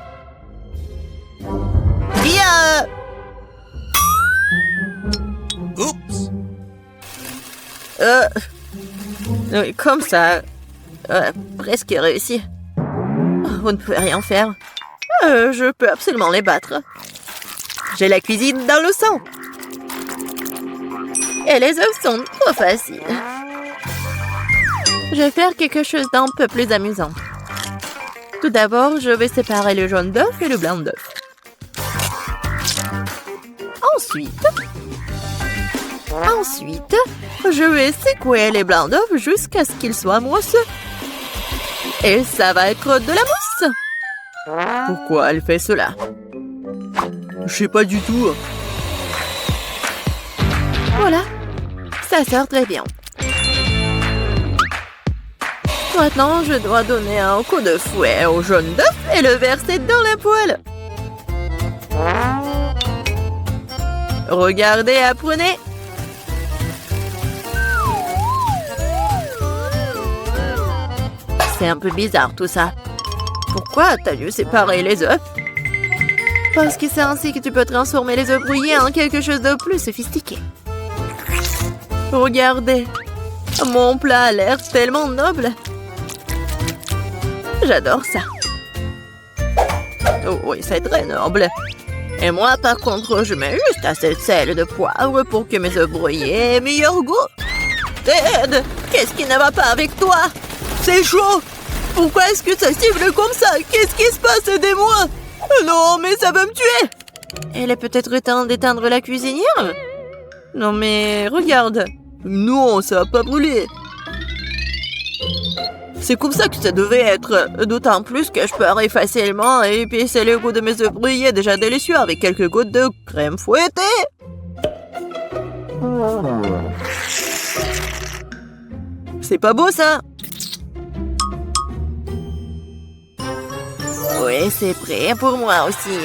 Oui, comme ça. Presque réussi. Vous ne pouvez rien faire. Je peux absolument les battre. J'ai la cuisine dans le sang. Et les œufs sont trop faciles. Je vais faire quelque chose d'un peu plus amusant. Tout d'abord, je vais séparer le jaune d'œuf et le blanc d'œuf. Ensuite, je vais secouer les blancs d'œuf jusqu'à ce qu'ils soient mousseux. Et ça va être de la mousse. Pourquoi elle fait cela? Je sais pas du tout. Voilà, ça sort très bien. Maintenant, je dois donner un coup de fouet au jaune d'œuf et le verser dans la poêle. Regardez, apprenez. C'est un peu bizarre tout ça. Pourquoi t'as dû séparer les œufs? Parce que c'est ainsi que tu peux transformer les œufs brouillés en quelque chose de plus sophistiqué. Regardez, mon plat a l'air tellement noble. J'adore ça. Oh oui, c'est très noble. Et moi, par contre, je mets juste assez de sel et de poivre pour que mes œufs brouillés aient meilleur goût. Ted, qu'est-ce qui ne va pas avec toi? C'est chaud. Pourquoi est-ce que ça cible comme ça? Qu'est-ce qui se passe? Aidez-moi. Non, mais ça va me tuer. Il est peut-être temps d'éteindre la cuisinière? Non, mais regarde. Non, ça va pas brûler. C'est comme ça que ça devait être. D'autant plus que je parie facilement et épicer le goût de mes œufs brouillés déjà délicieux avec quelques gouttes de crème fouettée. C'est pas beau, ça? Oui, c'est prêt pour moi aussi.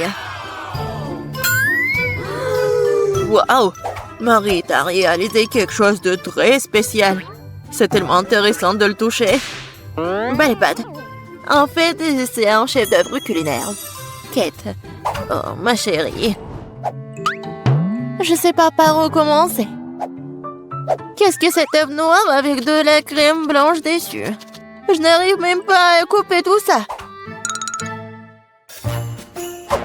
Waouh! Marie, t'as réalisé quelque chose de très spécial. C'est tellement intéressant de le toucher. Belle pâte. En fait, c'est un chef-d'œuvre culinaire. Kate. Oh, ma chérie. Je sais pas par où commencer. Qu'est-ce que cet œuf noir avec de la crème blanche dessus? Je n'arrive même pas à couper tout ça.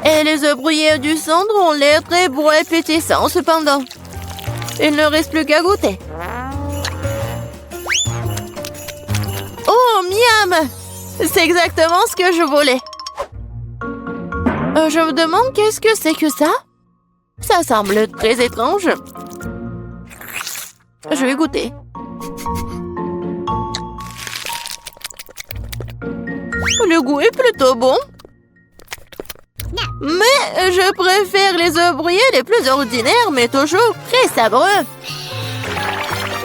Et les œufs brouillés du centre ont l'air très beaux et pétissants cependant. Il ne reste plus qu'à goûter. Oh, miam! C'est exactement ce que je voulais. Je me demande qu'est-ce que c'est que ça? Ça semble très étrange. Je vais goûter. Le goût est plutôt bon. Mais je préfère les œufs brouillés les plus ordinaires, mais toujours très sabreux.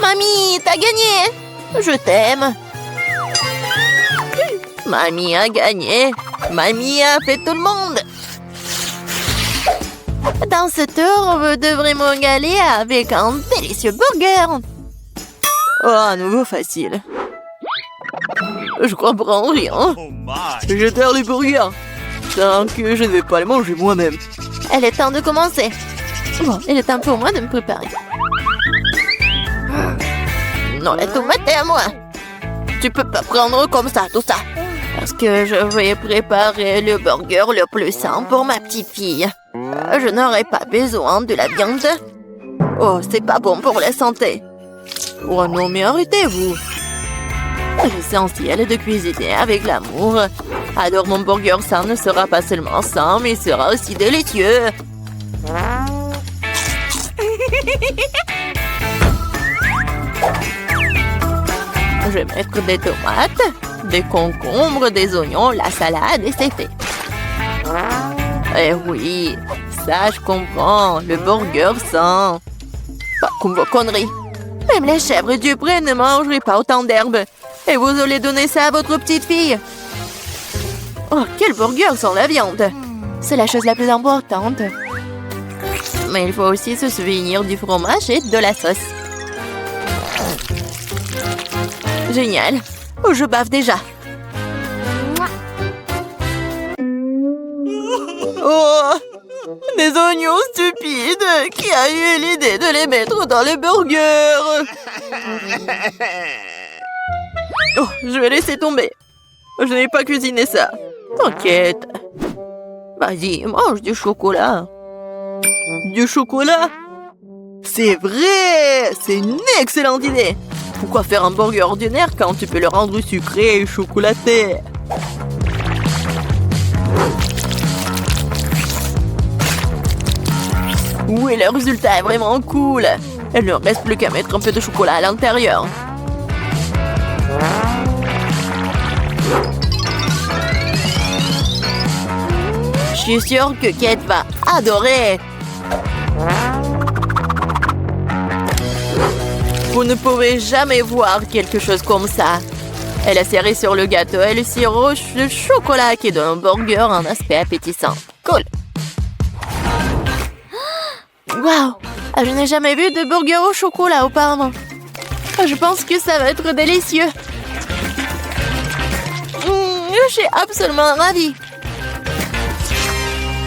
Mamie, t'as gagné! Je t'aime. Mamie a gagné. Mamie a fait tout le monde. Dans ce tour, vous devrez me régaler avec un délicieux burger. Oh, à nouveau facile. Je comprends rien. Je terre les burgers. Tant que je ne vais pas les manger moi-même. Il est temps de commencer. Bon, il est temps pour moi de me préparer. Non, la tomate est à moi. Tu peux pas prendre comme ça, tout ça. Parce que je vais préparer le burger le plus sain pour ma petite fille. Je n'aurai pas besoin de la viande. Oh, c'est pas bon pour la santé. Oh non, mais arrêtez-vous. L'essentiel est de cuisiner avec l'amour. Alors mon burger sain ne sera pas seulement sain, mais sera aussi délicieux. Je vais mettre des tomates, des concombres, des oignons, la salade et c'est fait. Eh oui, ça je comprends, le burger sain. Pas comme vos conneries. Même les chèvres du pré ne mangeraient pas autant d'herbes. Et vous allez donner ça à votre petite fille. Oh, quel burger sans la viande. C'est la chose la plus importante. Mais il faut aussi se souvenir du fromage et de la sauce. Génial. Oh, je bave déjà. Oh, des oignons stupides. Qui a eu l'idée de les mettre dans le burger? Oh, je vais laisser tomber. Je n'ai pas cuisiné ça. T'inquiète. Vas-y, mange du chocolat. Du chocolat? C'est vrai! C'est une excellente idée! Pourquoi faire un burger ordinaire quand tu peux le rendre sucré et chocolaté? Oui, le résultat est vraiment cool! Il ne reste plus qu'à mettre un peu de chocolat à l'intérieur. Je suis sûre que Kate va adorer! Vous ne pouvez jamais voir quelque chose comme ça. Elle a serré sur le gâteau et le sirop de chocolat qui donne un burger un aspect appétissant. Cool! Waouh! Je n'ai jamais vu de burger au chocolat auparavant. Je pense que ça va être délicieux. Je suis absolument ravie.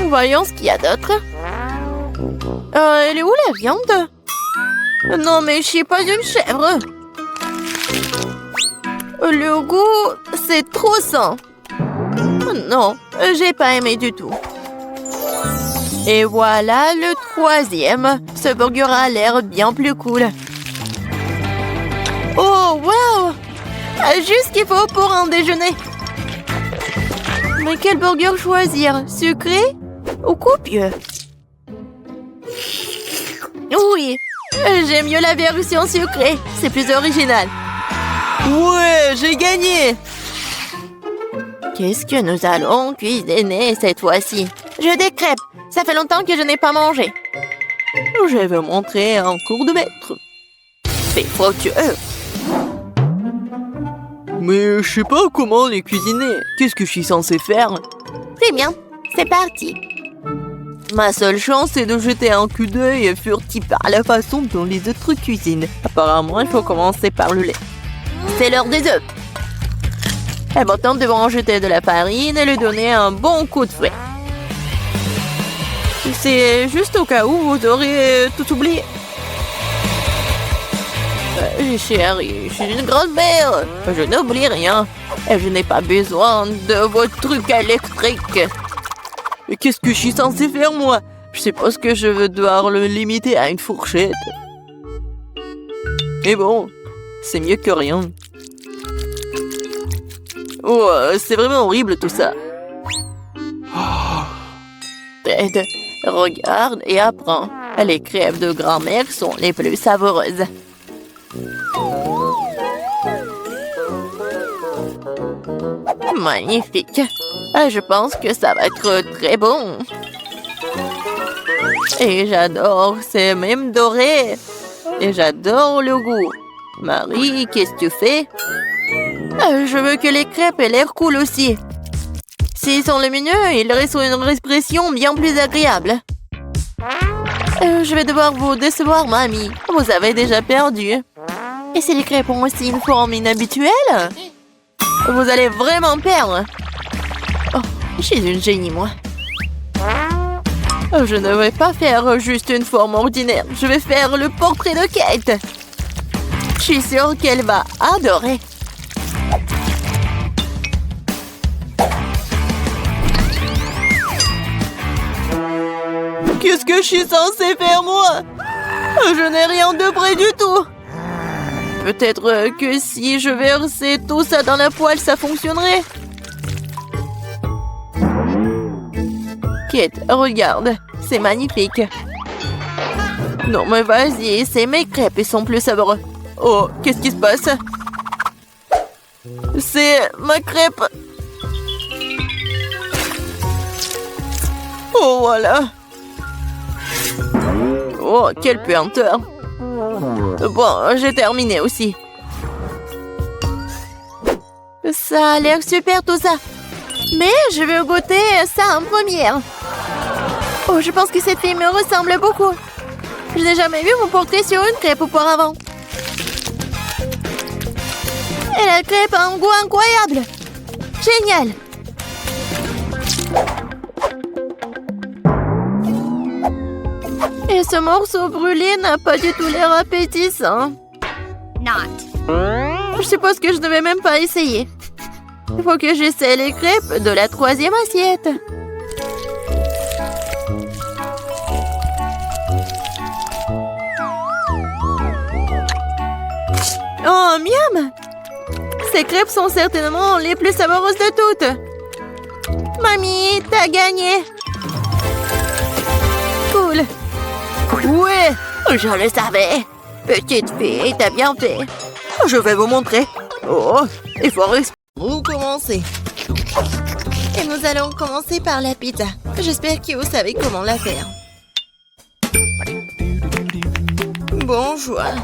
Voyons ce qu'il y a d'autre. Elle est où la viande? Non, mais je suis pas une chèvre. Le goût, c'est trop sain. Non, j'ai pas aimé du tout. Et voilà le troisième. Ce burger a l'air bien plus cool. Oh, wow! Juste ce qu'il faut pour un déjeuner. Mais quel burger choisir? Sucré ou copieux? Oui, j'aime mieux la version sucrée. C'est plus original. Ouais, j'ai gagné! Qu'est-ce que nous allons cuisiner cette fois-ci? J'ai des crêpes. Ça fait longtemps que je n'ai pas mangé. Je vais montrer un cours de maître. C'est fructueux. Mais je sais pas comment les cuisiner. Qu'est-ce que je suis censé faire? Très bien, c'est parti. Ma seule chance, c'est de jeter un coup d'œil furtif à la façon dont les autres cuisinent. Apparemment, il faut commencer par le lait. C'est l'heure des œufs. Et maintenant, nous devons en jeter de la farine et lui donner un bon coup de fouet. C'est juste au cas où vous aurez tout oublié. Chérie, je suis une grand-mère. Je n'oublie rien. Et je n'ai pas besoin de vos trucs électriques. Mais qu'est-ce que je suis censée faire, moi? Je suppose que je vais devoir le limiter à une fourchette. Mais bon, c'est mieux que rien. Oh, c'est vraiment horrible tout ça. Ted, regarde et apprends. Les crêpes de grand-mère sont les plus savoureuses. Magnifique. Je pense que ça va être très bon. Et j'adore, c'est même doré. Et j'adore le goût. Marie, qu'est-ce que tu fais? Je veux que les crêpes aient l'air cool aussi. S'ils sont les mignons, ils restent une expression bien plus agréable. Je vais devoir vous décevoir, mamie. Vous avez déjà perdu. Et si les crêpes ont aussi une forme inhabituelle? Vous allez vraiment perdre. Oh, je suis une génie, moi. Je ne vais pas faire juste une forme ordinaire. Je vais faire le portrait de Kate. Je suis sûre qu'elle va adorer. Qu'est-ce que je suis censée faire, moi? Je n'ai rien de près du tout. Peut-être que si je versais tout ça dans la poêle, ça fonctionnerait. Kate, regarde. C'est magnifique. Non, mais vas-y, c'est mes crêpes, ils sont plus savoureux. Oh, qu'est-ce qui se passe? C'est ma crêpe. Oh, voilà. Oh, quelle puanteur. Bon, j'ai terminé aussi. Ça a l'air super tout ça. Mais je veux goûter ça en première. Oh, je pense que cette fille me ressemble beaucoup. Je n'ai jamais vu mon portrait sur une crêpe auparavant. Et la crêpe a un goût incroyable. Génial. Et ce morceau brûlé n'a pas du tout l'air appétissant. Je suppose que je ne vais même pas essayer. Il faut que j'essaie les crêpes de la 3e assiette. Oh, miam! Ces crêpes sont certainement les plus savoureuses de toutes. Mamie, t'as gagné! Cool! Ouais, je le savais. Petite fille, t'as bien fait. Je vais vous montrer. Oh, il faut respirer. Vous commencez. Et nous allons commencer par la pizza. J'espère que vous savez comment la faire. Bon choix.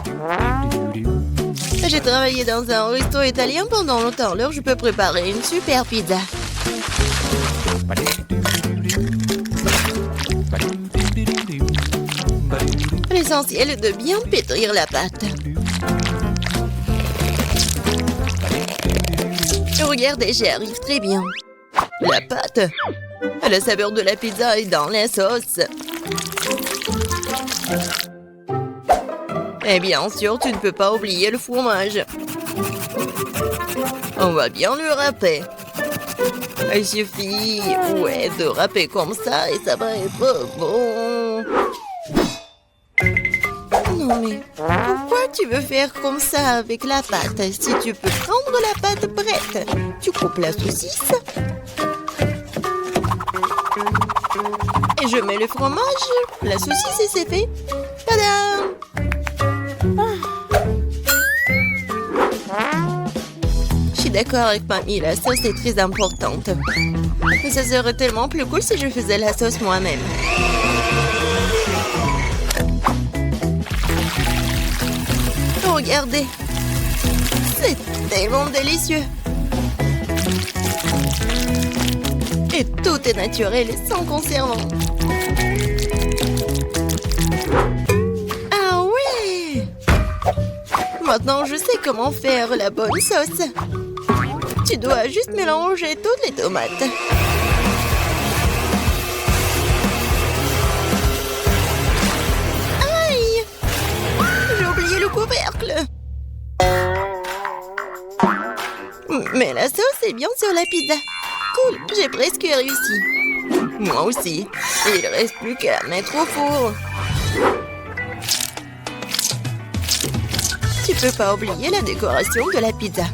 J'ai travaillé dans un resto italien pendant longtemps, alors je peux préparer une super pizza. L'essentiel est de bien pétrir la pâte. Regardez, j'y arrive très bien. La pâte. La saveur de la pizza est dans la sauce. Et bien sûr, tu ne peux pas oublier le fromage. On va bien le râper. Il suffit, ouais, de râper comme ça et ça va être bon. Non mais, pourquoi tu veux faire comme ça avec la pâte? Si tu peux prendre la pâte prête, tu coupes la saucisse. Et je mets le fromage, la saucisse et c'est fait. Tadam! Je suis d'accord avec mamie, la sauce est très importante. Mais ça serait tellement plus cool si je faisais la sauce moi-même. Regardez, c'est tellement délicieux. Et tout est naturel et sans conservant. Ah ouais! Maintenant, je sais comment faire la bonne sauce. Tu dois juste mélanger toutes les tomates. Aïe! J'ai oublié le couvercle. Mais la sauce est bien sur la pizza. Cool, j'ai presque réussi. Moi aussi. Il reste plus qu'à mettre au four. Tu peux pas oublier la décoration de la pizza.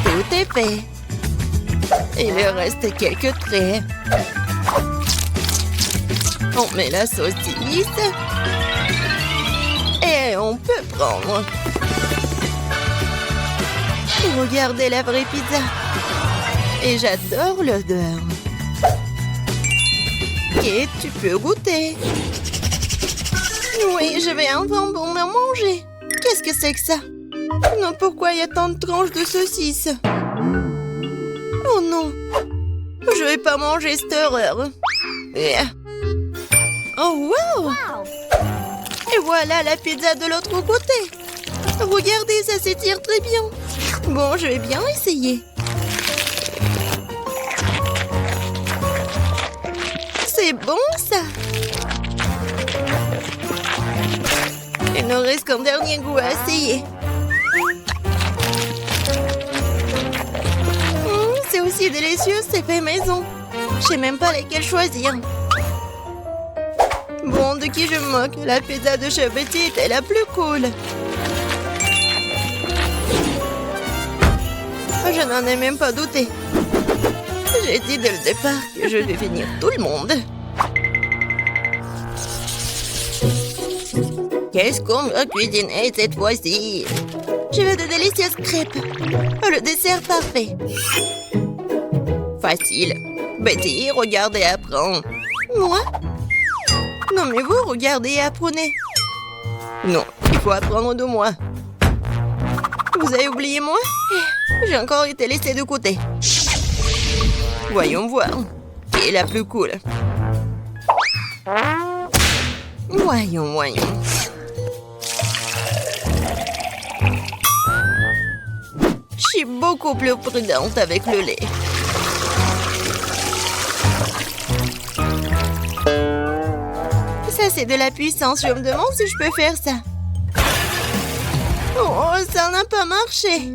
Tout est fait. Il reste quelques traits. On met la saucisse. Et on peut prendre. Regardez la vraie pizza. Et j'adore l'odeur. Et tu peux goûter. Oui, je vais enfin bon me manger. Qu'est-ce que c'est que ça? Non, pourquoi il y a tant de tranches de saucisses? Oh non. Je vais pas manger cette horreur. Oh wow! Et voilà la pizza de l'autre côté. Regardez, ça s'étire très bien. Bon, je vais bien essayer. C'est bon, ça. Il ne reste qu'un dernier goût à essayer. C'est aussi délicieux, c'est fait maison. Je sais même pas lesquels choisir. Bon, de qui je me moque? La pizza de Chef Betty était la plus cool. Je n'en ai même pas douté. J'ai dit dès le départ que je vais finir tout le monde. Qu'est-ce qu'on va cuisiner cette fois-ci? Je veux de délicieuses crêpes. Le dessert parfait. Facile. Betty, regarde et apprends. Moi? Non, mais vous, regardez et apprenez. Non, il faut apprendre de moi. Vous avez oublié moi? J'ai encore été laissée de côté. Voyons voir. Qui est la plus cool? Voyons. Je suis beaucoup plus prudente avec le lait. Ça c'est de la puissance. Je me demande si je peux faire ça. Oh, ça n'a pas marché.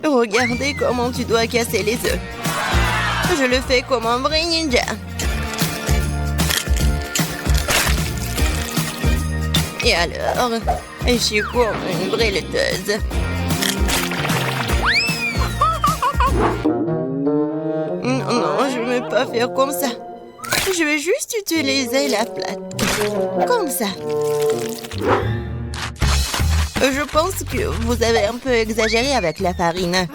Regardez comment tu dois casser les œufs. Je le fais comme un vrai ninja. Et alors, je suis comme une vraie laiteuse. Non, je ne vais pas faire comme ça. Je vais juste utiliser la plate. Comme ça. Je pense que vous avez un peu exagéré avec la farine.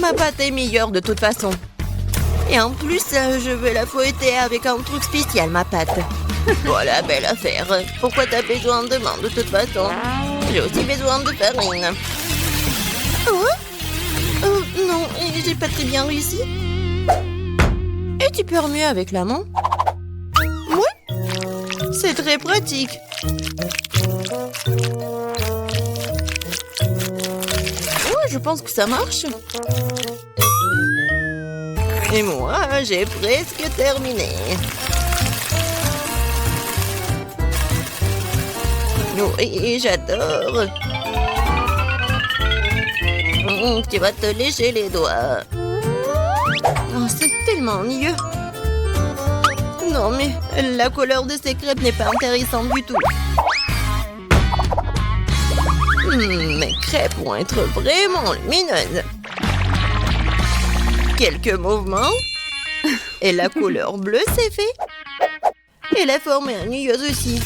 Ma pâte est meilleure de toute façon. Et en plus, je vais la fouetter avec un truc spécial, ma pâte. Voilà, belle affaire. Pourquoi t'as besoin de main de toute façon? J'ai aussi besoin de farine. Non, j'ai pas très bien réussi. Et tu peux remuer avec la main? Oui, c'est très pratique. Ouais, je pense que ça marche. Et moi, j'ai presque terminé. Oui, j'adore. Tu vas te lécher les doigts. Oh, c'est tellement ennuyeux. Non, mais la couleur de ces crêpes n'est pas intéressante du tout. Mes crêpes vont être vraiment lumineuses. Quelques mouvements. Et la couleur bleue s'est fait. Et la forme est ennuyeuse aussi.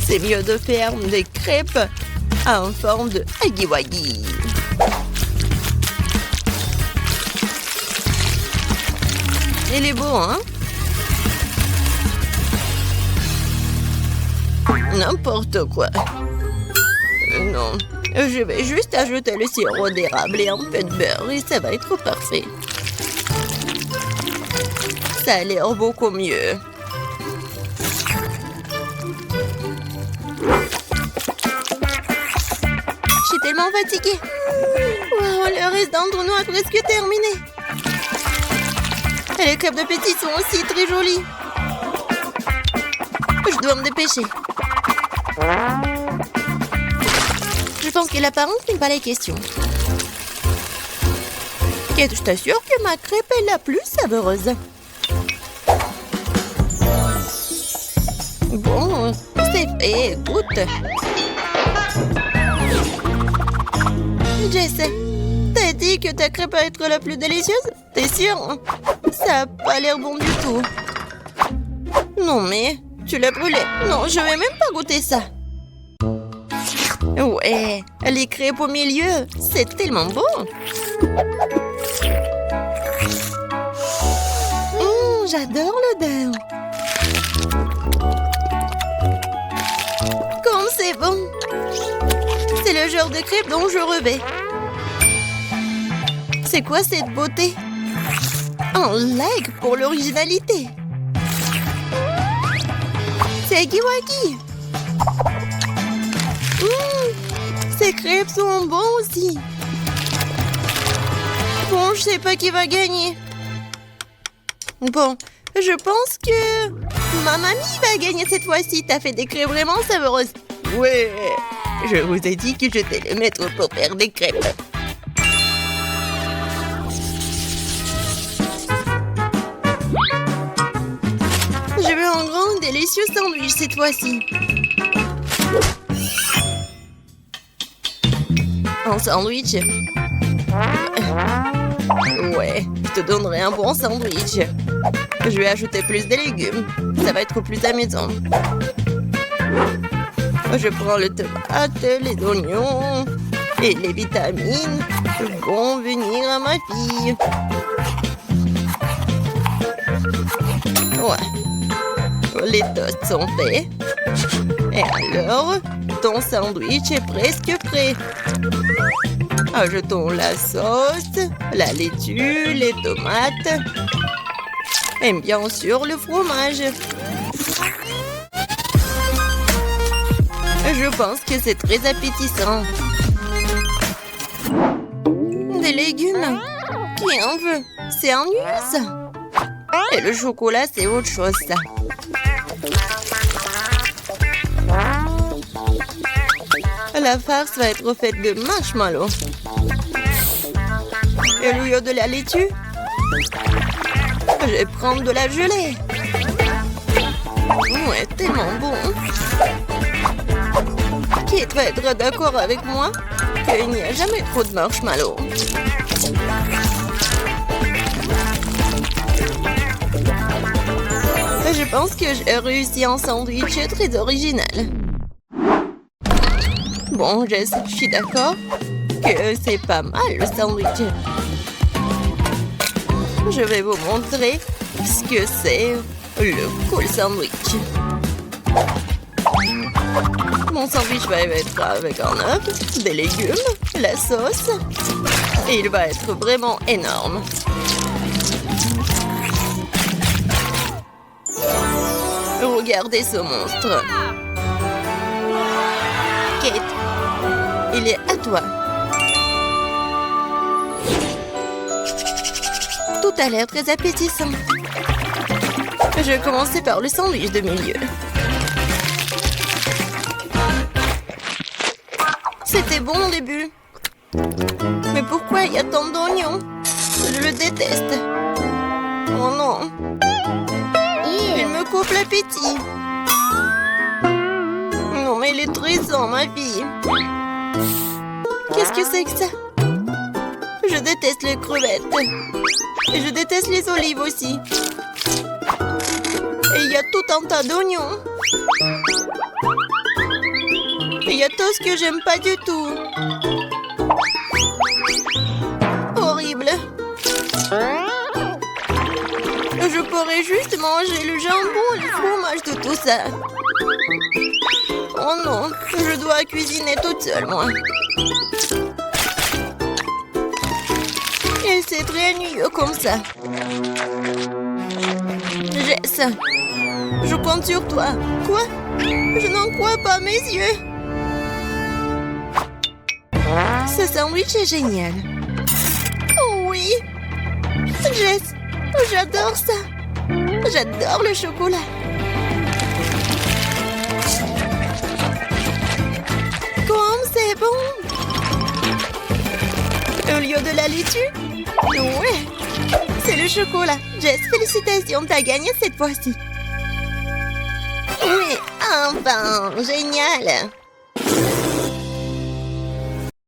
C'est mieux de faire des crêpes en forme de huggy-wuggy. Il est beau, hein? N'importe quoi. Non, je vais juste ajouter le sirop d'érable et un peu de beurre et ça va être parfait. Ça a l'air beaucoup mieux. Je suis tellement fatiguée. Wow, le reste d'entre nous a presque terminé. Et les crêpes de petit sont aussi très jolies. Je dois me dépêcher. Je pense que l'apparence n'est pas la question. Et je t'assure que ma crêpe est la plus savoureuse. Bon, c'est fait, goûte. Jess, t'as dit que ta crêpe va être la plus délicieuse? T'es sûre? Ça a pas l'air bon du tout. Non mais, tu l'as brûlé. Non, je vais même pas goûter ça. Ouais, les crêpes au milieu, c'est tellement bon. J'adore l'odeur. Comme c'est bon. C'est le genre de crêpe dont je rêvais. C'est quoi cette beauté? Un like pour l'originalité. C'est huggy-wuggy. Ces crêpes sont bons aussi. Bon, je sais pas qui va gagner. Bon, je pense que ma mamie va gagner cette fois-ci. T'as fait des crêpes vraiment savoureuses. Ouais, je vous ai dit que j'étais le maître pour faire des crêpes. Je veux un grand délicieux sandwich cette fois-ci. Un sandwich? Ouais, je te donnerai un bon sandwich. Je vais ajouter plus de légumes. Ça va être plus amusant. Je prends le tomate, les oignons et les vitamines vont venir à ma fille. Ouais. Les toasts sont faits. Et alors, ton sandwich est presque prêt. Ajoutons la sauce, la laitue, les tomates et bien sûr le fromage. Je pense que c'est très appétissant. Des légumes? Qui en veut? C'est ennuyeux, ça. Et le chocolat, c'est autre chose, ça. La farce va être faite de marshmallow. Et au lieu de la laitue, je vais prendre de la gelée. Ouais, tellement bon. Kit va être d'accord avec moi qu'il n'y a jamais trop de marshmallow. Je pense que j'ai réussi un sandwich très original. Bon, je suis d'accord que c'est pas mal le sandwich. Je vais vous montrer ce que c'est le cool sandwich. Mon sandwich va être avec un œuf, des légumes, la sauce. Et il va être vraiment énorme. Regardez ce monstre. Kate, il est à toi. Tout a l'air très appétissant. Je vais commencer par le sandwich de milieu. C'était bon au début. Mais pourquoi il y a tant d'oignons? Je le déteste. Oh non. Il me coupe l'appétit. Non, mais il est triste, ma fille. Qu'est-ce que c'est que ça? Je déteste les crevettes. Et je déteste les olives aussi. Et il y a tout un tas d'oignons. Et il y a tout ce que j'aime pas du tout. Horrible. Je pourrais juste manger le jambon et le fromage de tout ça. Oh non, je dois cuisiner toute seule, moi. Et c'est très ennuyeux comme ça. Jess, je compte sur toi. Quoi? Je n'en crois pas mes yeux. Ce sandwich est génial. Oh oui. Jess, j'adore ça. J'adore le chocolat. Comme c'est bon. Au lieu de la laitue? Ouais. C'est le chocolat. Jess, félicitations, t'as gagné cette fois-ci. Oui, enfin, génial.